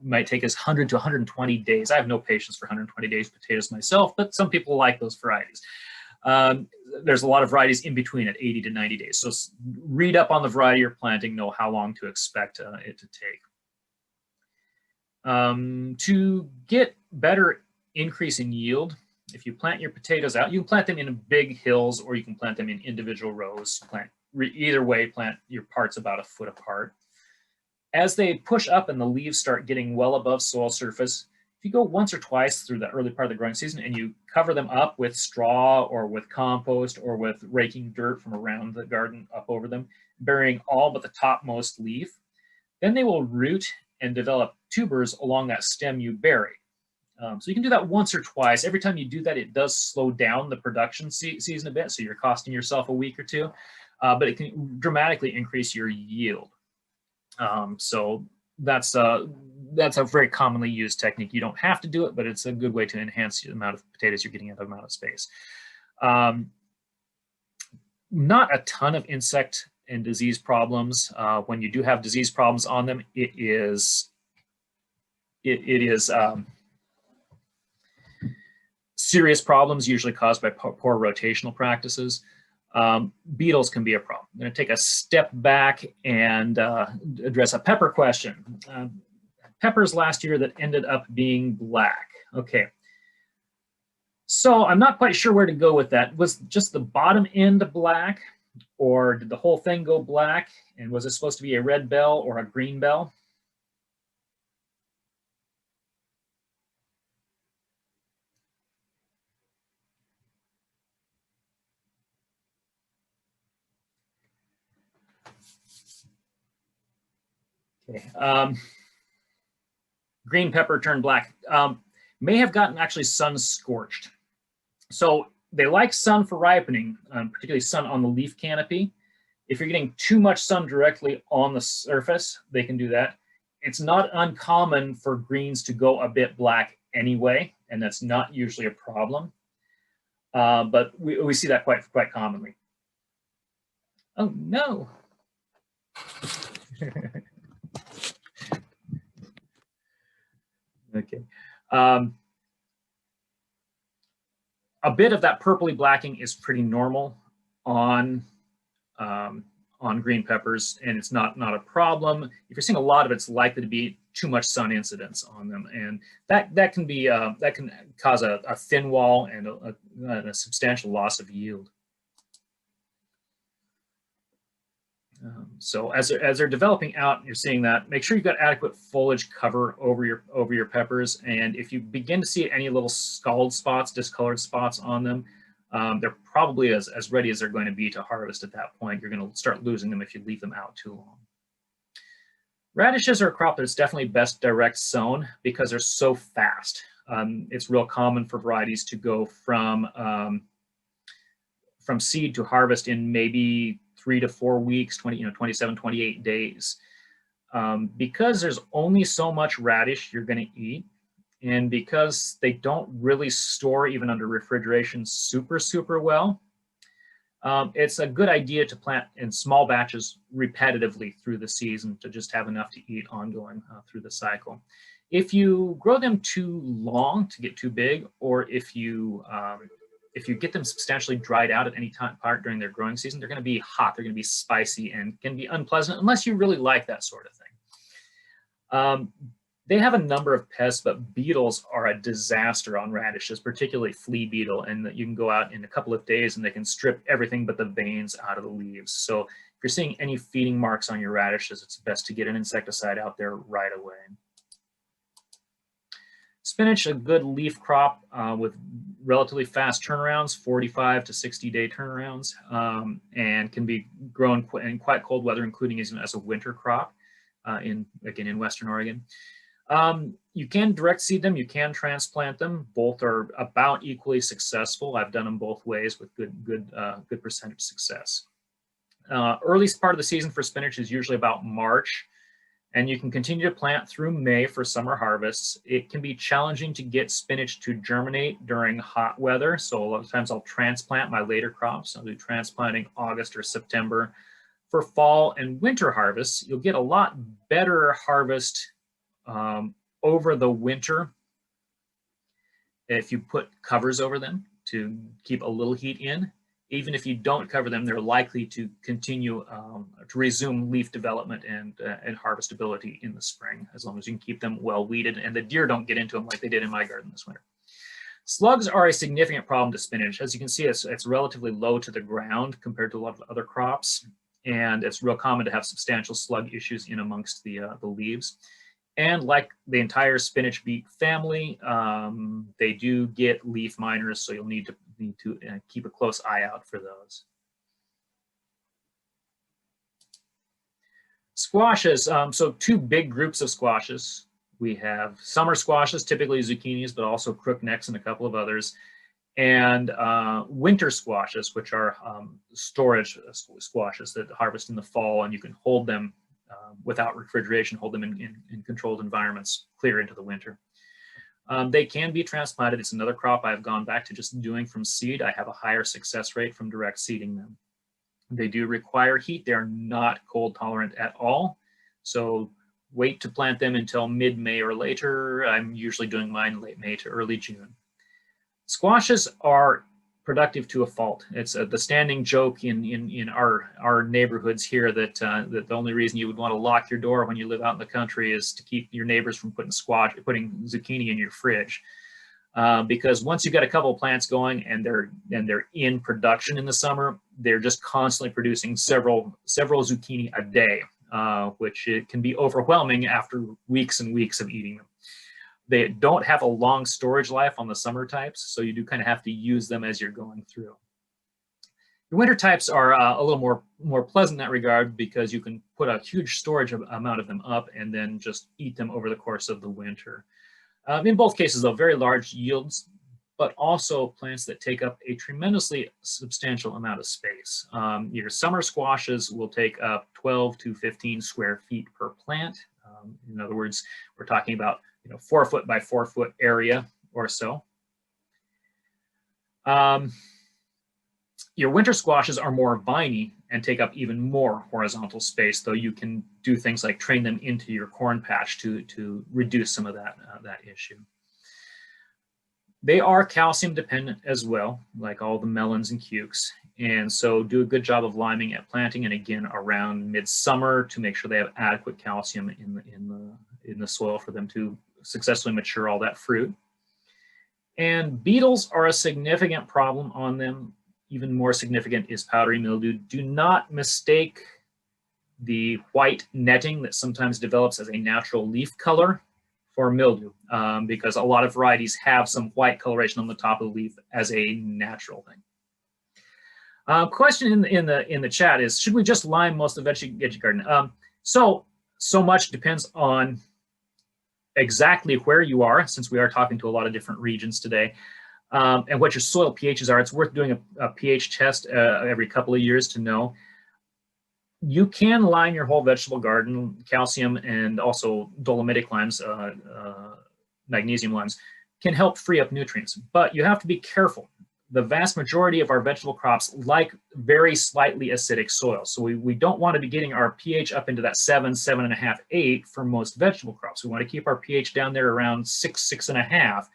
might take us 100 to 120 days. I have no patience for 120 days potatoes myself, but some people like those varieties. There's a lot of varieties in between at 80 to 90 days. So read up on the variety you're planting, know how long to expect it to take. To get better increase in yield, if you plant your potatoes out, you can plant them in big hills or you can plant them in individual rows. Either way, plant your parts about a foot apart. As they push up and the leaves start getting well above soil surface, if you go once or twice through the early part of the growing season and you cover them up with straw or with compost or with raking dirt from around the garden up over them, burying all but the topmost leaf, then they will root and develop tubers along that stem you bury. So you can do that once or twice. Every time you do that, it does slow down the production season a bit, so you're costing yourself a week or two, but it can dramatically increase your yield. So that's a very commonly used technique. You don't have to do it, but it's a good way to enhance the amount of potatoes you're getting out of the amount of space. Not a ton of insect and disease problems. When you do have disease problems on them, it is serious problems, usually caused by poor rotational practices. Beetles can be a problem. I'm going to take a step back and address a pepper question. Peppers last year that ended up being black. Okay. So I'm not quite sure where to go with that. Was just the bottom end black, or did the whole thing go black? And was it supposed to be a red bell or a green bell? Okay. Green pepper turned black. May have gotten actually sun scorched. So they like sun for ripening, particularly sun on the leaf canopy. If you're getting too much sun directly on the surface, they can do that. It's not uncommon for greens to go a bit black anyway, and that's not usually a problem. But we see that quite commonly. Oh, no. Okay. A bit of that purpley blacking is pretty normal on green peppers, and it's not a problem. If you're seeing a lot of it, it's likely to be too much sun incidence on them, and that can cause a thin wall and a substantial loss of yield. So as they're developing out, you're seeing that. Make sure you've got adequate foliage cover over your peppers, and if you begin to see any little scald spots, discolored spots on them, they're probably as ready as they're going to be to harvest at that point. You're going to start losing them if you leave them out too long. Radishes are a crop that's definitely best direct sown because they're so fast. It's real common for varieties to go from seed to harvest in maybe 3 to 4 weeks, 27, 28 days. Because there's only so much radish you're going to eat, and because they don't really store even under refrigeration super well, It's a good idea to plant in small batches repetitively through the season to just have enough to eat ongoing through the cycle. If you grow them too long to get too big, or if you get them substantially dried out at any part during their growing season, they're going to be hot, they're going to be spicy, and can be unpleasant unless you really like that sort of thing. They have a number of pests, but beetles are a disaster on radishes, particularly flea beetle, and you can go out in a couple of days and they can strip everything but the veins out of the leaves. So if you're seeing any feeding marks on your radishes, it's best to get an insecticide out there right away. Spinach, a good leaf crop with relatively fast turnarounds, 45 to 60-day turnarounds, and can be grown in quite cold weather, including as a winter crop in Western Oregon. You can direct seed them, you can transplant them. Both are about equally successful. I've done them both ways with good percentage success. Earliest part of the season for spinach is usually about March. And you can continue to plant through May for summer harvests. It can be challenging to get spinach to germinate during hot weather. So a lot of times I'll transplant my later crops. I'll do transplanting August or September. For fall and winter harvests, you'll get a lot better harvest over the winter if you put covers over them to keep a little heat in. Even if you don't cover them, they're likely to continue to resume leaf development and harvestability in the spring, as long as you can keep them well weeded and the deer don't get into them like they did in my garden this winter. Slugs are a significant problem to spinach. As you can see, it's relatively low to the ground compared to a lot of other crops, and it's real common to have substantial slug issues in amongst the leaves. And like the entire spinach beet family, they do get leaf miners, so you'll need to keep a close eye out for those. Squashes, so two big groups of squashes. We have summer squashes, typically zucchinis, but also crooknecks and a couple of others. And winter squashes, which are storage squashes that harvest in the fall, and you can hold them without refrigeration, hold them in controlled environments clear into the winter. They can be transplanted. It's another crop I've gone back to just doing from seed. I have a higher success rate from direct seeding them. They do require heat. They're not cold tolerant at all. So wait to plant them until mid-May or later. I'm usually doing mine late May to early June. Squashes are productive to a fault. It's the standing joke in our neighborhoods here that the only reason you would want to lock your door when you live out in the country is to keep your neighbors from putting zucchini in your fridge. Because once you've got a couple of plants going and they're in production in the summer, they're just constantly producing several zucchini a day, which it can be overwhelming after weeks and weeks of eating them. They don't have a long storage life on the summer types, so you do kind of have to use them as you're going through. The winter types are a little more pleasant in that regard because you can put a huge storage amount of them up and then just eat them over the course of the winter. In both cases, though, very large yields, but also plants that take up a tremendously substantial amount of space. Your summer squashes will take up 12 to 15 square feet per plant. In other words, we're talking about 4 foot by 4 foot area or so. Your winter squashes are more viney and take up even more horizontal space, though you can do things like train them into your corn patch to reduce some of that issue. They are calcium dependent as well, like all the melons and cukes. And so do a good job of liming at planting and again around midsummer to make sure they have adequate calcium in the soil for them to successfully mature all that fruit. And beetles are a significant problem on them. Even more significant is powdery mildew. Do not mistake the white netting that sometimes develops as a natural leaf color for mildew, because a lot of varieties have some white coloration on the top of the leaf as a natural thing. Question in the chat is, should we just lime most of the veggie garden? So much depends on exactly where you are, since we are talking to a lot of different regions today, and what your soil pHs are. It's worth doing a pH test every couple of years to know. You can lime your whole vegetable garden. Calcium and also dolomitic limes, magnesium limes, can help free up nutrients, but you have to be careful. the vast majority of our vegetable crops like very slightly acidic soil. So we don't want to be getting our pH up into that 7, 7.5, 8 for most vegetable crops. We want to keep our pH down there around 6, 6.5,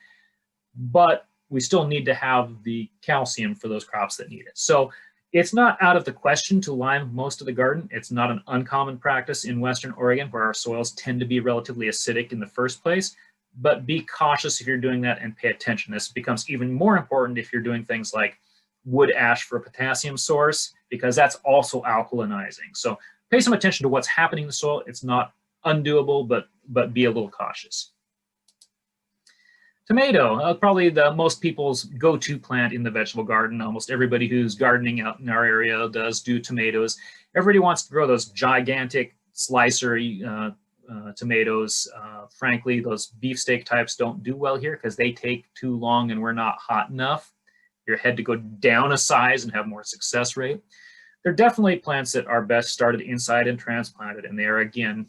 but we still need to have the calcium for those crops that need it. So it's not out of the question to lime most of the garden. It's not an uncommon practice in Western Oregon where our soils tend to be relatively acidic in the first place. But be cautious if you're doing that and pay attention. This becomes even more important if you're doing things like wood ash for a potassium source, because that's also alkalinizing. So pay some attention to what's happening in the soil. It's not undoable, but be a little cautious. Tomato, probably the most people's go-to plant in the vegetable garden. Almost everybody who's gardening out in our area does do tomatoes. Everybody wants to grow those gigantic slicer tomatoes. Frankly, those beefsteak types don't do well here because they take too long and we're not hot enough. Your head to go down a size and have more success rate. They're definitely plants that are best started inside and transplanted, and they are, again,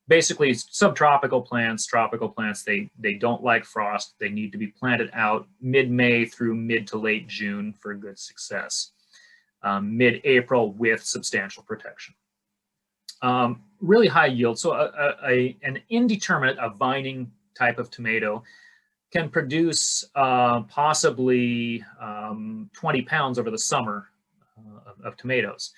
basically subtropical plants, tropical plants. They don't like frost. They need to be planted out mid-May through mid to late June for good success. Mid-April with substantial protection. Really high yield. So an indeterminate, a vining type of tomato can produce possibly 20 pounds over the summer of tomatoes.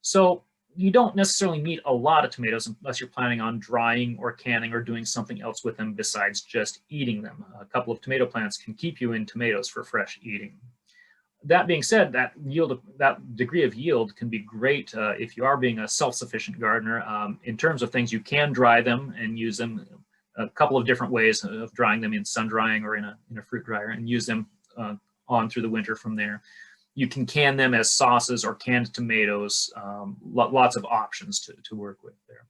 So you don't necessarily need a lot of tomatoes unless you're planning on drying or canning or doing something else with them besides just eating them. A couple of tomato plants can keep you in tomatoes for fresh eating. That being said, that degree of yield can be great if you are being a self-sufficient gardener. In terms of things, you can dry them and use them a couple of different ways of drying them: in sun drying or in a fruit dryer, and use them on through the winter from there. You can can them as sauces or canned tomatoes. Lots of options to work with there.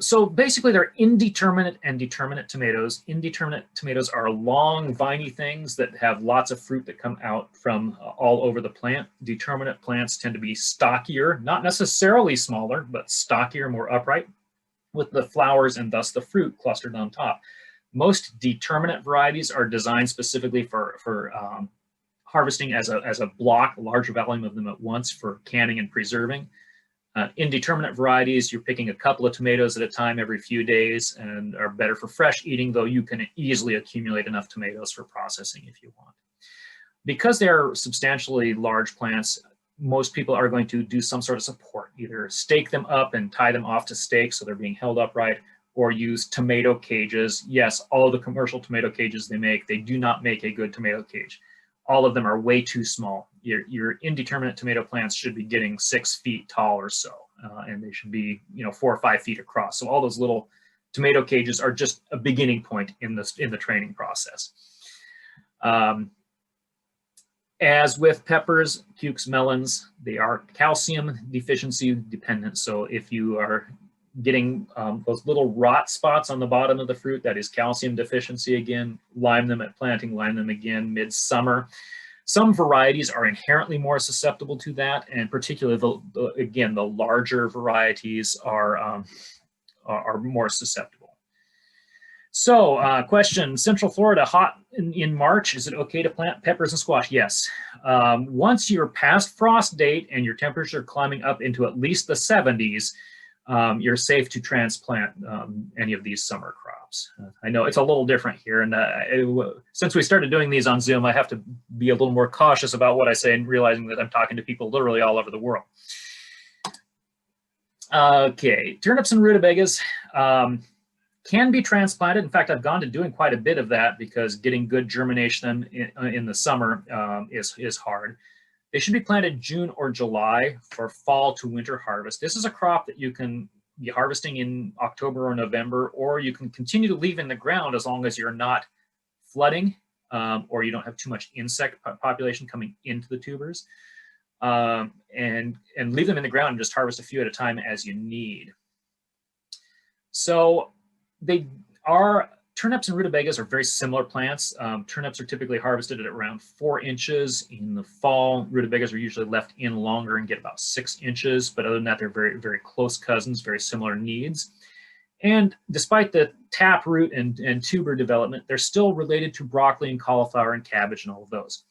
So basically, they're indeterminate and determinate tomatoes. Indeterminate tomatoes are long, viney things that have lots of fruit that come out from all over the plant. Determinate plants tend to be stockier, not necessarily smaller, but stockier, more upright, with the flowers and thus the fruit clustered on top. Most determinate varieties are designed specifically for harvesting as a block, a large volume of them at once for canning and preserving. Indeterminate varieties, you're picking a couple of tomatoes at a time every few days and are better for fresh eating, though you can easily accumulate enough tomatoes for processing if you want. Because they're substantially large plants, most people are going to do some sort of support, either stake them up and tie them off to stakes so they're being held upright, or use tomato cages. Yes, all of the commercial tomato cages they do not make a good tomato cage. All of them are way too small. Your indeterminate tomato plants should be getting 6 feet tall or so, and they should be 4 or 5 feet across. So all those little tomato cages are just a beginning point in the training process. As with peppers, cukes, melons, they are calcium deficiency dependent. So if you are getting those little rot spots on the bottom of the fruit, that is calcium deficiency again. Lime them at planting, lime them again midsummer. Some varieties are inherently more susceptible to that, and particularly the larger varieties are more susceptible. So question, Central Florida, hot in March, is it okay to plant peppers and squash? Yes. Once you're past frost date and your temperatures are climbing up into at least the 70s, you're safe to transplant any of these summer crops. I know it's a little different here, and since we started doing these on Zoom, I have to be a little more cautious about what I say and realizing that I'm talking to people literally all over the world. Okay, turnips and rutabagas can be transplanted. In fact, I've gone to doing quite a bit of that because getting good germination in the summer is hard. They should be planted June or July for fall to winter harvest. This is a crop that you can be harvesting in October or November, or you can continue to leave in the ground as long as you're not flooding or you don't have too much insect population coming into the tubers, and leave them in the ground and just harvest a few at a time as you need. So turnips and rutabagas are very similar plants. Turnips are typically harvested at around 4 inches in the fall. Rutabagas are usually left in longer and get about 6 inches, but other than that, they're very, very close cousins, very similar needs. And despite the taproot and tuber development, they're still related to broccoli and cauliflower and cabbage and all of those.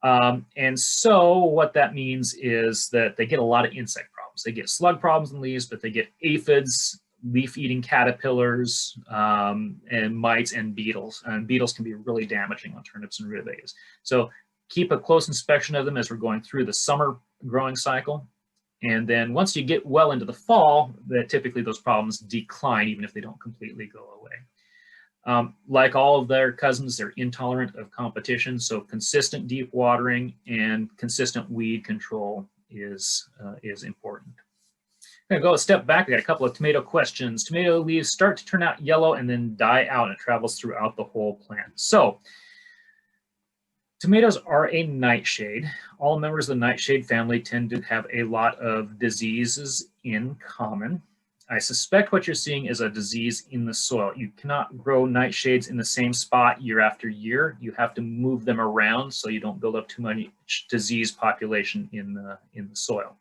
And so what that means is that they get a lot of insect problems. They get slug problems in leaves, but they get aphids, leaf-eating caterpillars, and mites and beetles. And beetles can be really damaging on turnips and rutabagas. So keep a close inspection of them as we're going through the summer growing cycle. And then once you get well into the fall, typically those problems decline, even if they don't completely go away. Like all of their cousins, they're intolerant of competition, so consistent deep watering and consistent weed control is important. I'm going to go a step back. I got a couple of tomato questions. Tomato leaves start to turn out yellow and then die out, and it travels throughout the whole plant. So tomatoes are a nightshade. All members of the nightshade family tend to have a lot of diseases in common. I suspect what you're seeing is a disease in the soil. You cannot grow nightshades in the same spot year after year. You have to move them around so you don't build up too much disease population in the soil.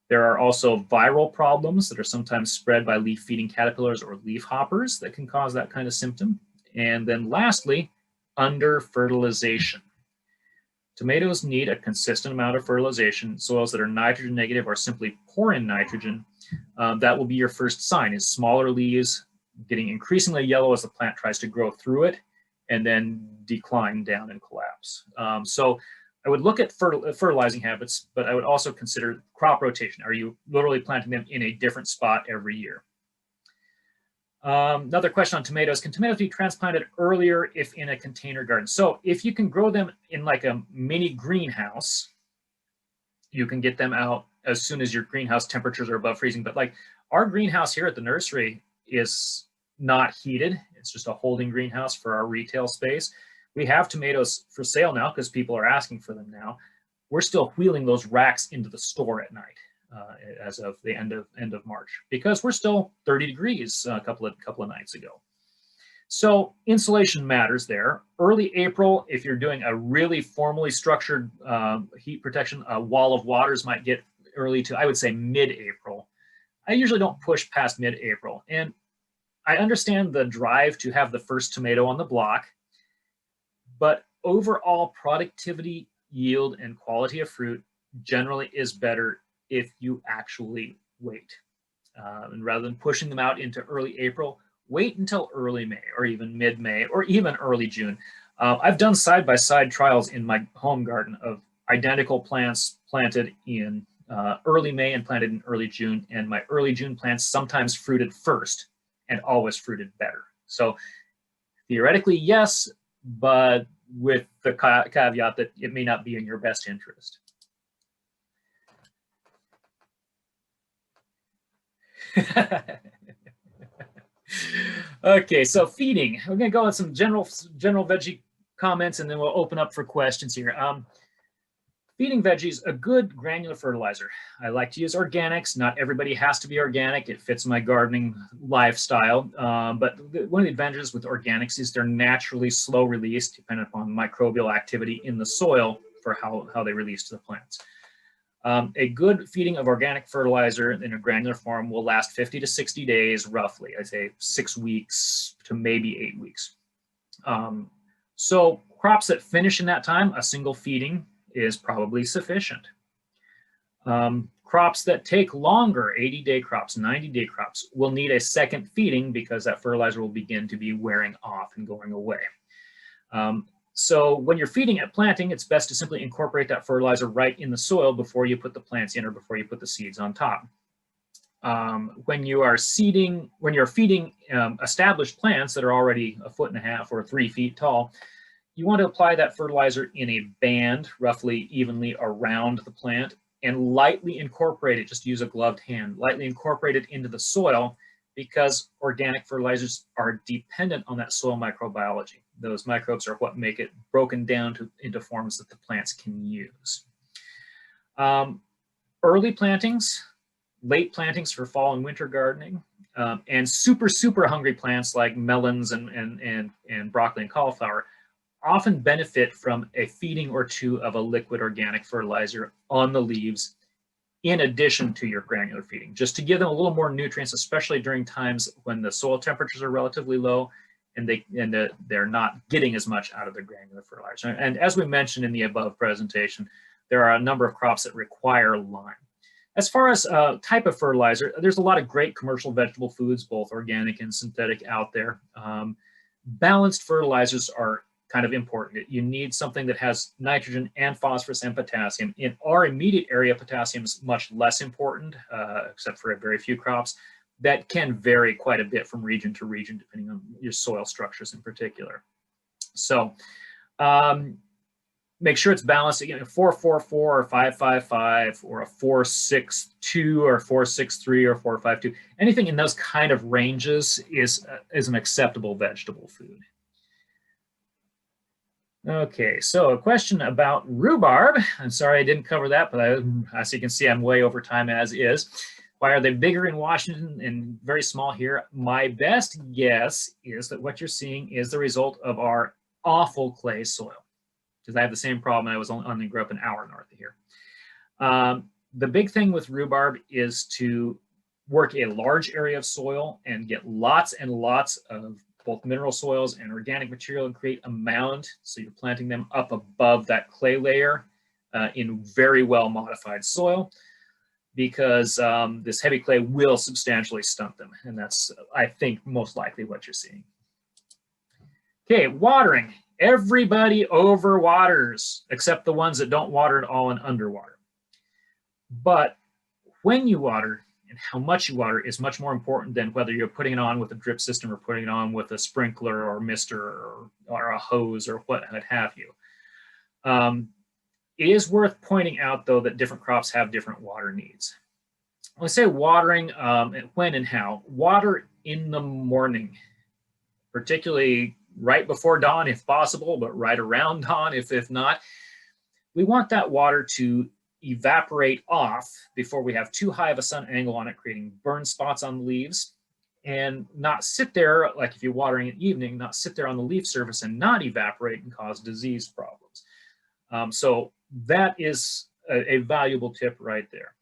There are also viral problems that are sometimes spread by leaf-feeding caterpillars or leaf hoppers that can cause that kind of symptom. And then lastly, under-fertilization. Tomatoes need a consistent amount of fertilization. Soils that are nitrogen negative or simply poor in nitrogen, that will be your first sign, is smaller leaves getting increasingly yellow as the plant tries to grow through it and then decline down and collapse. So I would look at fertilizing habits, but I would also consider crop rotation. Are you literally planting them in a different spot every year? Another question on tomatoes. Can tomatoes be transplanted earlier if in a container garden? So if you can grow them in like a mini greenhouse, you can get them out as soon as your greenhouse temperatures are above freezing. But like our greenhouse here at the nursery is not heated. It's just a holding greenhouse for our retail space. We have tomatoes for sale now because people are asking for them now. We're still wheeling those racks into the store at night as of the end of March because we're still 30 degrees a couple of nights ago. So insulation matters there. Early April, if you're doing a really formally structured heat protection, a wall of waters might get early to, I would say, mid-April. I usually don't push past mid-April. And I understand the drive to have the first tomato on the block, but overall productivity, yield, and quality of fruit generally is better if you actually wait. And rather than pushing them out into early April, wait until early May or even mid-May or even early June. I've done side-by-side trials in my home garden of identical plants planted in early May and planted in early June, and my early June plants sometimes fruited first and always fruited better. So theoretically, yes, but with the caveat that it may not be in your best interest. Okay, so feeding. We're going to go on some general veggie comments, and then we'll open up for questions here. Feeding veggies, a good granular fertilizer. I like to use organics. Not everybody has to be organic. It fits my gardening lifestyle. But one of the advantages with organics is they're naturally slow release, depending upon microbial activity in the soil for how they release to the plants. A good feeding of organic fertilizer in a granular form will last 50 to 60 days, roughly. I'd say 6 weeks to maybe 8 weeks. So crops that finish in that time, a single feeding is probably sufficient. Crops that take longer, 80-day crops, 90-day crops, will need a second feeding because that fertilizer will begin to be wearing off and going away. So when you're feeding at planting, it's best to simply incorporate that fertilizer right in the soil before you put the plants in or before you put the seeds on top. When you're feeding established plants that are already 1.5 feet or 3 feet tall, you want to apply that fertilizer in a band roughly evenly around the plant and lightly incorporate it, just use a gloved hand, lightly incorporate it into the soil because organic fertilizers are dependent on that soil microbiology. Those microbes are what make it broken down into forms that the plants can use. Early plantings, late plantings for fall and winter gardening, and super hungry plants like melons and broccoli and cauliflower often benefit from a feeding or two of a liquid organic fertilizer on the leaves in addition to your granular feeding, just to give them a little more nutrients, especially during times when the soil temperatures are relatively low and they're not getting as much out of the granular fertilizer. And as we mentioned in the above presentation, there are a number of crops that require lime. As far as type of fertilizer, there's a lot of great commercial vegetable foods, both organic and synthetic, out there. Balanced fertilizers are kind of important. You need something that has nitrogen and phosphorus and potassium. In our immediate area, potassium is much less important, except for a very few crops. That can vary quite a bit from region to region, depending on your soil structures in particular. So make sure it's balanced. Again, 4-4-4 or 5-5-5 or a 4-6-2 or 4-6-3 or 4-5-2. Anything in those kind of ranges is an acceptable vegetable food. Okay, so a question about rhubarb. I'm sorry I didn't cover that, but as you can see, I'm way over time as is. Why are they bigger in Washington and very small here? My best guess is that what you're seeing is the result of our awful clay soil, because I have the same problem. I was only grew up an hour north of here. The big thing with rhubarb is to work a large area of soil and get lots and lots of both mineral soils and organic material and create a mound. So you're planting them up above that clay layer in very well modified soil, because this heavy clay will substantially stunt them. And that's, I think, most likely what you're seeing. Okay, watering. Everybody overwaters, except the ones that don't water at all and underwater. But when you water and how much you water is much more important than whether you're putting it on with a drip system or putting it on with a sprinkler or mister or a hose or what have you. It is worth pointing out, though, that different crops have different water needs. When I say watering, when and how. Water in the morning, particularly right before dawn if possible, but right around dawn if not. We want that water to evaporate off before we have too high of a sun angle on it, creating burn spots on the leaves, and not sit there, like if you're watering at evening, not sit there on the leaf surface and not evaporate and cause disease problems. So that is a valuable tip right there.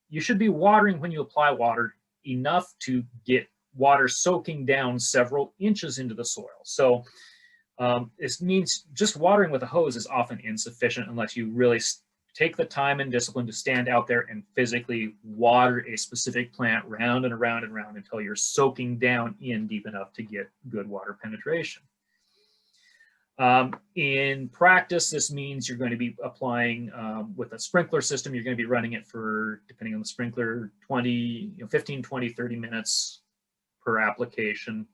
You should be watering when you apply water enough to get water soaking down several inches into the soil. So this means just watering with a hose is often insufficient unless you really take the time and discipline to stand out there and physically water a specific plant round and around and around until you're soaking down in deep enough to get good water penetration. In practice, this means you're going to be applying with a sprinkler system. You're going to be running it for, depending on the sprinkler, 15, 20, 30 minutes per application.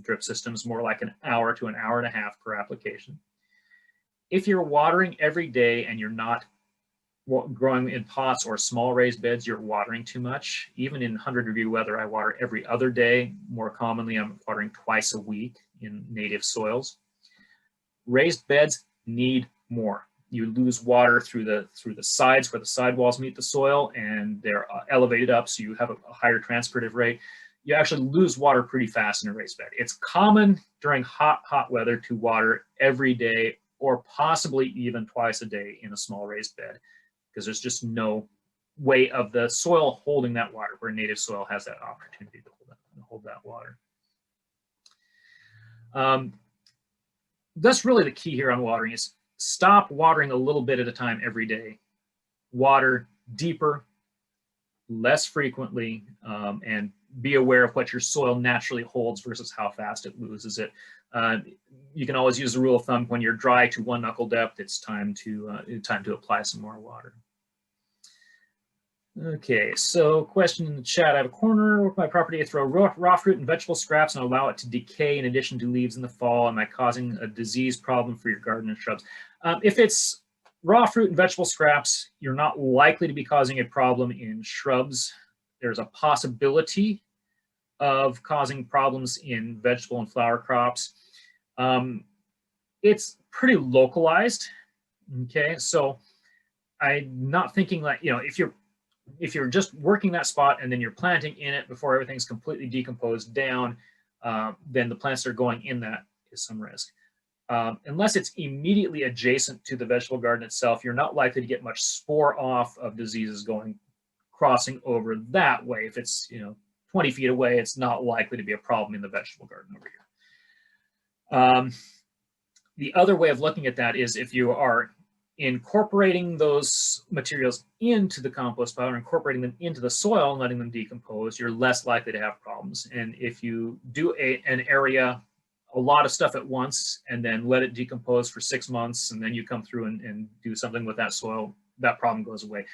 Drip systems more like an hour to an hour and a half per application. If you're watering every day and you're not growing in pots or small raised beds, you're watering too much. Even in 100-degree weather, I water every other day. More commonly, I'm watering twice a week in native soils. Raised beds need more. You lose water through the sides where the sidewalls meet the soil, and they're elevated up, so you have a higher transpirative rate. You actually lose water pretty fast in a raised bed. It's common during hot weather to water every day or possibly even twice a day in a small raised bed, because there's just no way of the soil holding that water, where native soil has that opportunity to hold that water. That's really the key here on watering, is stop watering a little bit at a time every day. Water deeper, less frequently, and be aware of what your soil naturally holds versus how fast it loses it. You can always use the rule of thumb: when you're dry to 1 knuckle depth, it's time to apply some more water. Okay, so question in the chat. I have a corner with my property. I throw raw fruit and vegetable scraps and allow it to decay in addition to leaves in the fall. Am I causing a disease problem for your garden and shrubs? If it's raw fruit and vegetable scraps, you're not likely to be causing a problem in shrubs. There's a possibility of causing problems in vegetable and flower crops. It's pretty localized. Okay, so I'm not thinking like, if you're just working that spot and then you're planting in it before everything's completely decomposed down, then the plants that are going in that is some risk. Unless it's immediately adjacent to the vegetable garden itself, you're not likely to get much spore off of diseases going crossing over that way. If it's 20 feet away, it's not likely to be a problem in the vegetable garden over here. The other way of looking at that is if you are incorporating those materials into the compost pile or incorporating them into the soil and letting them decompose, you're less likely to have problems. And if you do an area, a lot of stuff at once, and then let it decompose for 6 months, and then you come through and do something with that soil, that problem goes away.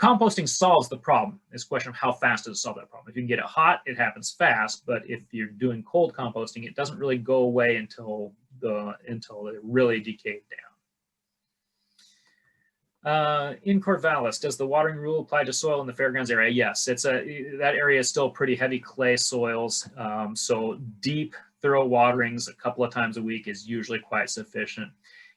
Composting solves the problem. It's a question of how fast does it solve that problem. If you can get it hot, it happens fast, but if you're doing cold composting, it doesn't really go away until it really decayed down. In Corvallis, does the watering rule apply to soil in the fairgrounds area? Yes, that area is still pretty heavy clay soils, so deep, thorough waterings a couple of times a week is usually quite sufficient.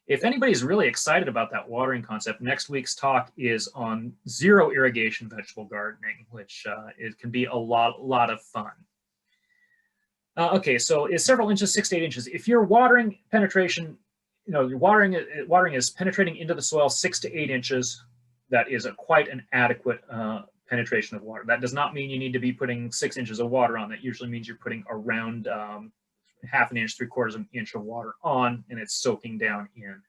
If anybody's really excited about that watering concept, next week's talk is on zero irrigation vegetable gardening, which it can be a lot of fun. Okay, so is several inches 6 to 8 inches? If your watering penetration, your watering is penetrating into the soil 6 to 8 inches, that is quite an adequate penetration of water. That does not mean you need to be putting 6 inches of water on. That usually means you're putting around half an inch, 3/4 of an inch of water on, and it's soaking down in.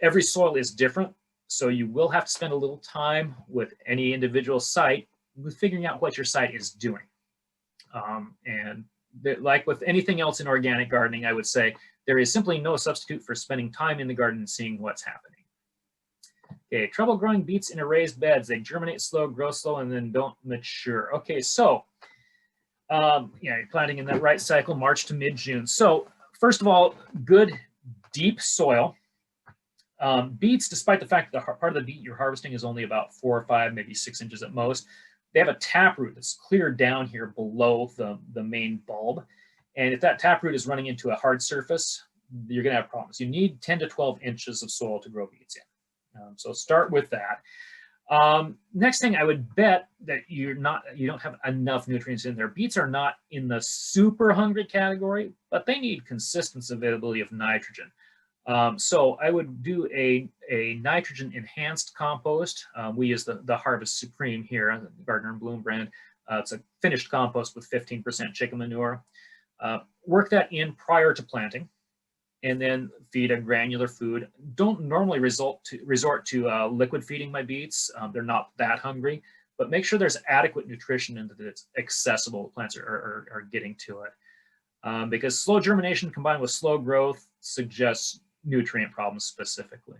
Every soil is different, so you will have to spend a little time with any individual site with figuring out what your site is doing. And like with anything else in organic gardening, I would say there is simply no substitute for spending time in the garden and seeing what's happening. Okay, trouble growing beets in raised beds. They germinate slow, grow slow, and then don't mature. Okay, so you're planting in that right cycle, March to mid-June. So first of all, good deep soil. Beets, despite the fact that the part of the beet you're harvesting is only about 4 or 5, maybe 6 inches at most, they have a taproot that's clear down here below the main bulb. And if that taproot is running into a hard surface, you're going to have problems. You need 10 to 12 inches of soil to grow beets in. So start with that. Next thing, I would bet that you don't have enough nutrients in there. Beets are not in the super hungry category, but they need consistent availability of nitrogen. So I would do a nitrogen enhanced compost. We use the Harvest Supreme here, the Gardner and Bloom brand. It's a finished compost with 15% chicken manure. Work that in prior to planting, and then feed a granular food. Don't normally resort to liquid feeding my beets. They're not that hungry, but make sure there's adequate nutrition and that it's accessible. Plants are getting to it. Because slow germination combined with slow growth suggests nutrient problems specifically.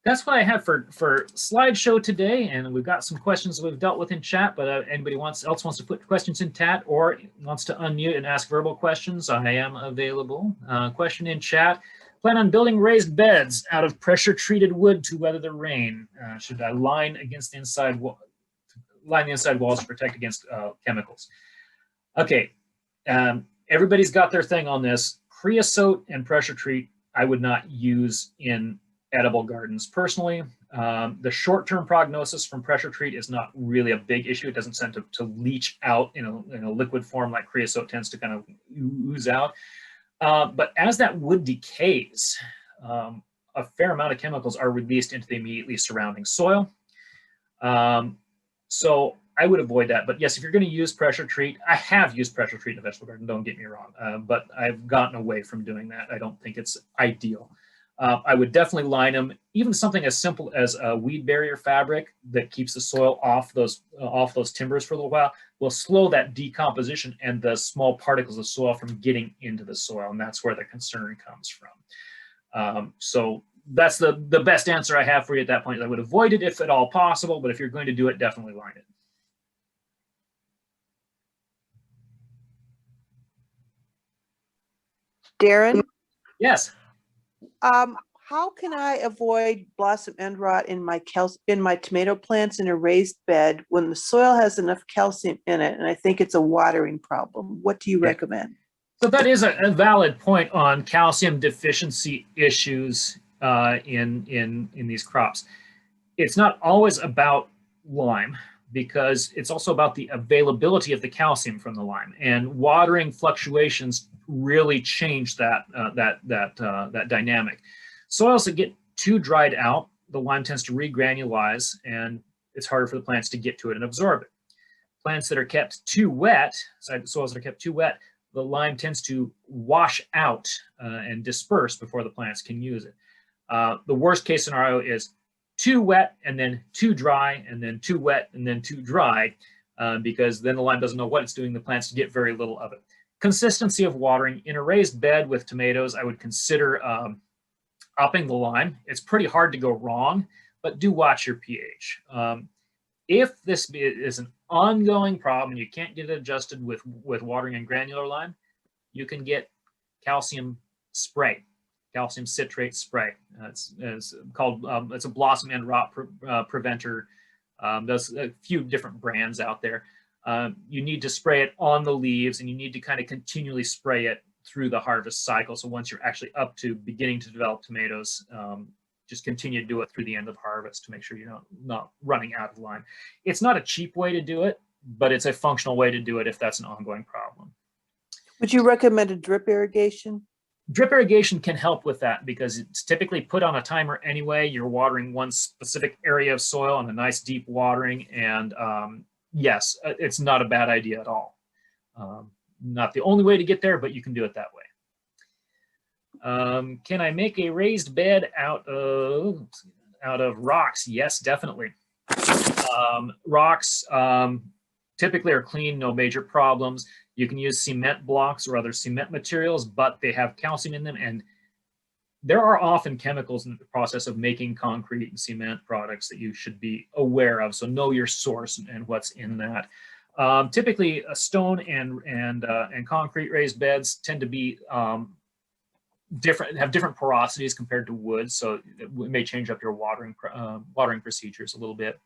That's what I have for slideshow today, and we've got some questions that we've dealt with in chat, but anybody else wants to put questions in chat or wants to unmute and ask verbal questions, I am available. Question in chat: plan on building raised beds out of pressure-treated wood to weather the rain. Should I line the inside walls to protect against chemicals? Okay, everybody's got their thing on this. Creosote and pressure treat I would not use in edible gardens personally. The short-term prognosis from pressure treat is not really a big issue. It doesn't tend to leach out in a liquid form like creosote tends to kind of ooze out. But as that wood decays, a fair amount of chemicals are released into the immediately surrounding soil. So I would avoid that. But yes, if you're going to use pressure treat, I have used pressure treat in a vegetable garden, don't get me wrong, but I've gotten away from doing that. I don't think it's ideal. I would definitely line them. Even something as simple as a weed barrier fabric that keeps the soil off those timbers for a little while will slow that decomposition and the small particles of soil from getting into the soil, and that's where the concern comes from. So that's the best answer I have for you at that point. I would avoid it if at all possible, but if you're going to do it, definitely line it. Darren? Yes. How can I avoid blossom end rot in my tomato plants in a raised bed when the soil has enough calcium in it and I think it's a watering problem? What do you recommend? So that is a valid point on calcium deficiency issues in these crops. It's not always about lime, because it's also about the availability of the calcium from the lime, and watering fluctuations really change that dynamic. Soils that get too dried out the lime tends to regranulize, and it's harder for the plants to get to it and absorb it. Plants that are kept too wet, soils that are kept too wet, the lime tends to wash out and disperse before the plants can use it. The worst case scenario is too wet and then too dry and then too wet and then too dry, because then the lime doesn't know what it's doing. The plants get very little of it. Consistency of watering. In a raised bed with tomatoes, I would consider upping the lime. It's pretty hard to go wrong, but do watch your pH. If this is an ongoing problem and you can't get it adjusted with watering and granular lime, you can get calcium spray, calcium citrate spray. It's called, it's a blossom end rot preventer. There's a few different brands out there. You need to spray it on the leaves, and you need to kind of continually spray it through the harvest cycle. So once you're actually up to beginning to develop tomatoes, just continue to do it through the end of harvest to make sure you're not running out of lime. It's not a cheap way to do it, but it's a functional way to do it if that's an ongoing problem. Would you recommend a drip irrigation? Drip irrigation can help with that because it's typically put on a timer anyway. You're watering one specific area of soil and a nice deep watering. And yes, it's not a bad idea at all. Not the only way to get there, but you can do it that way. Can I make a raised bed out of rocks? Yes, definitely. Rocks typically are clean, no major problems. You can use cement blocks or other cement materials, but they have calcium in them, and there are often chemicals in the process of making concrete and cement products that you should be aware of. So know your source and what's in that. Typically, a stone and concrete raised beds tend to be have different porosities compared to wood, so it may change up your watering procedures a little bit,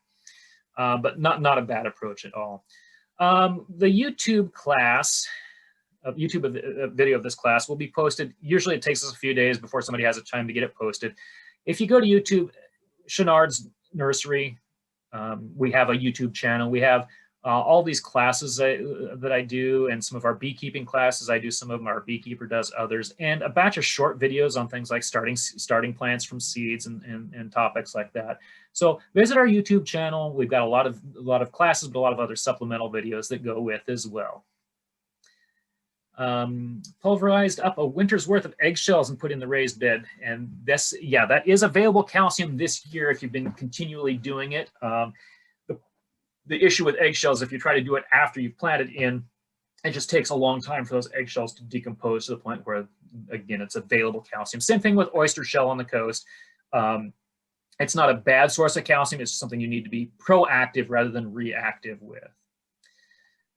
but not a bad approach at all. The YouTube class, YouTube video of this class will be posted. Usually it takes us a few days before somebody has a time to get it posted. If you go to YouTube, Chenard's Nursery, we have a YouTube channel. We have all these classes that I do, and some of our beekeeping classes I do, some of them our beekeeper does others, and a batch of short videos on things like starting plants from seeds and topics like that. So visit our YouTube channel. We've got a lot of classes, but a lot of other supplemental videos that go with as well. Pulverized up a winter's worth of eggshells and put in the raised bed. And this, yeah, that is available calcium this year if you've been continually doing it. The issue with eggshells, if you try to do it after you've planted in, it just takes a long time for those eggshells to decompose to the point where, again, it's available calcium. Same thing with oyster shell on the coast. It's not a bad source of calcium. It's something you need to be proactive rather than reactive with.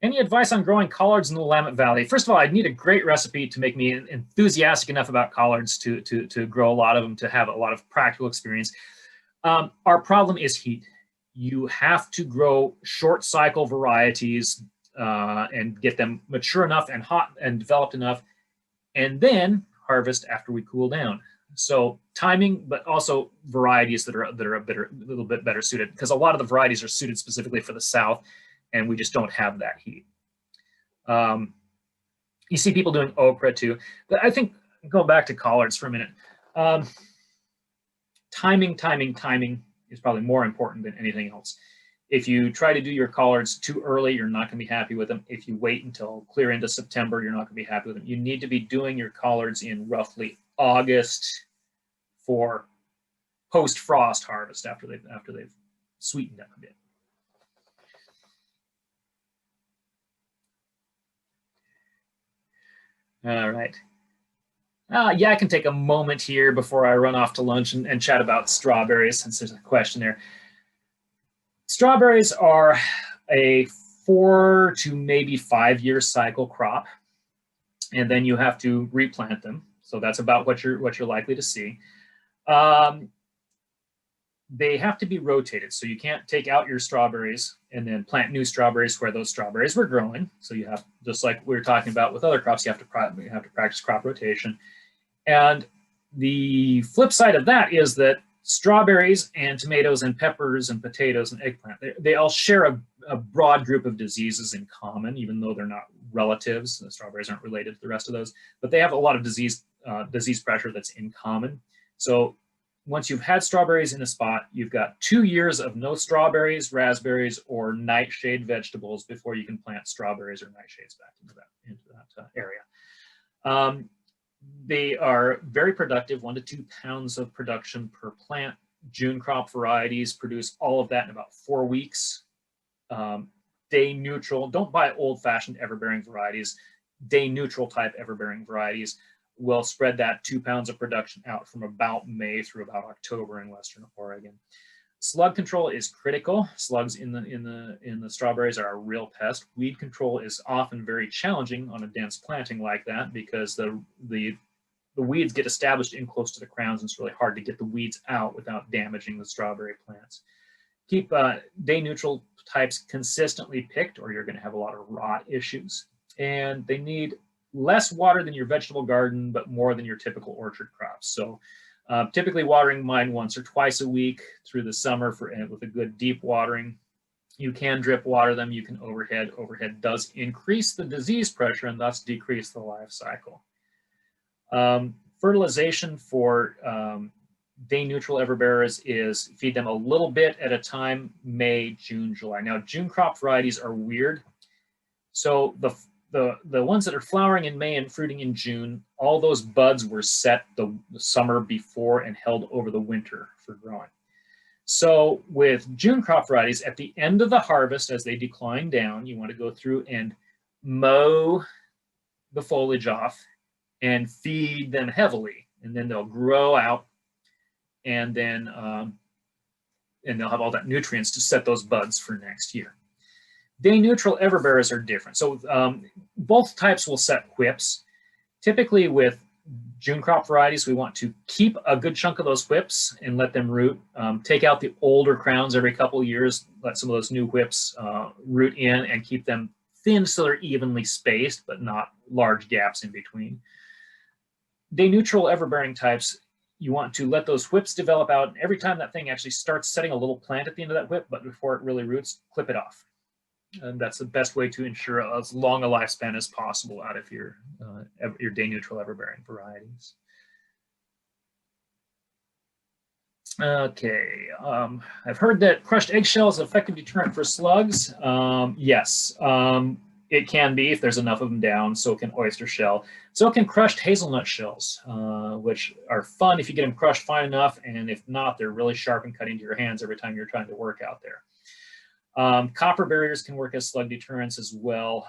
Any advice on growing collards in the Willamette Valley? First of all, I'd need a great recipe to make me enthusiastic enough about collards to grow a lot of them, to have a lot of practical experience. Our problem is heat. You have to grow short cycle varieties and get them mature enough and hot and developed enough, and then harvest after we cool down. So timing, but also varieties that are a little bit better suited, because a lot of the varieties are suited specifically for the South, and we just don't have that heat. You see people doing okra too, but I think going back to collards for a minute, timing is probably more important than anything else. If you try to do your collards too early, you're not going to be happy with them. If you wait until clear into September, you're not going to be happy with them. You need to be doing your collards in roughly August for post-frost harvest, after they've sweetened up a bit. All right. Yeah, I can take a moment here before I run off to lunch and chat about strawberries, since there's a question there. Strawberries are a 4 to maybe 5 year cycle crop, and then you have to replant them. So that's about what you're likely to see. They have to be rotated, so you can't take out your strawberries and then plant new strawberries where those strawberries were growing. So you have, just like we were talking about with other crops, you have to practice crop rotation. And the flip side of that is that strawberries and tomatoes and peppers and potatoes and eggplant, they all share a broad group of diseases in common, even though they're not relatives. The strawberries aren't related to the rest of those, but they have a lot of disease pressure that's in common. So once you've had strawberries in a spot, you've got 2 years of no strawberries, raspberries, or nightshade vegetables before you can plant strawberries or nightshades back into that area. They are very productive, 1 to 2 pounds of production per plant. June crop varieties produce all of that in about 4 weeks. Day neutral, don't buy old-fashioned everbearing varieties. Day neutral type everbearing varieties will spread that 2 pounds of production out from about May through about October in Western Oregon. Slug control is critical. Slugs in the strawberries are a real pest. Weed control is often very challenging on a dense planting like that because the weeds get established in close to the crowns, and it's really hard to get the weeds out without damaging the strawberry plants. Keep day neutral types consistently picked, or you're going to have a lot of rot issues. And they need less water than your vegetable garden, but more than your typical orchard crops. So typically watering mine once or twice a week through the summer with a good deep watering. You can drip water them, you can overhead. Overhead does increase the disease pressure and thus decrease the life cycle. Fertilization for day neutral everbearers is feed them a little bit at a time, May, June, July. Now, June crop varieties are weird. So the ones that are flowering in May and fruiting in June, all those buds were set the summer before and held over the winter for growing. So with June crop varieties, at the end of the harvest, as they decline down, you want to go through and mow the foliage off and feed them heavily, and then they'll grow out, and then and they'll have all that nutrients to set those buds for next year. Day neutral everbearers are different. So both types will set whips. Typically with June crop varieties, we want to keep a good chunk of those whips and let them root. Take out the older crowns every couple of years, let some of those new whips root in and keep them thin so they're evenly spaced, but not large gaps in between. Day neutral everbearing types, you want to let those whips develop out. And every time that thing actually starts setting a little plant at the end of that whip, but before it really roots, clip it off. And that's the best way to ensure as long a lifespan as possible out of your day neutral everbearing varieties. Okay, I've heard that crushed eggshell is an effective deterrent for slugs. Yes, it can be if there's enough of them down. So can oyster shell. So can crushed hazelnut shells, which are fun if you get them crushed fine enough. And if not, they're really sharp and cutting to your hands every time you're trying to work out there. Copper barriers can work as slug deterrents as well,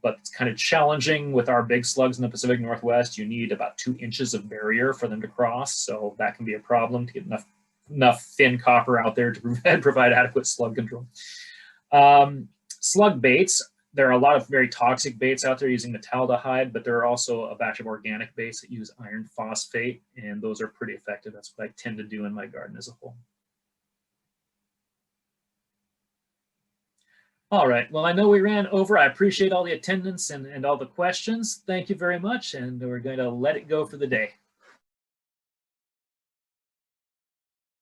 but it's kind of challenging with our big slugs in the Pacific Northwest. You need about 2 inches of barrier for them to cross, so that can be a problem to get enough thin copper out there to provide adequate slug control. Slug baits, there are a lot of very toxic baits out there using metaldehyde, but there are also a batch of organic baits that use iron phosphate, and those are pretty effective. That's what I tend to do in my garden as a whole. All right, well, I know we ran over. I appreciate all the attendance and all the questions. Thank you very much, and we're going to let it go for the day.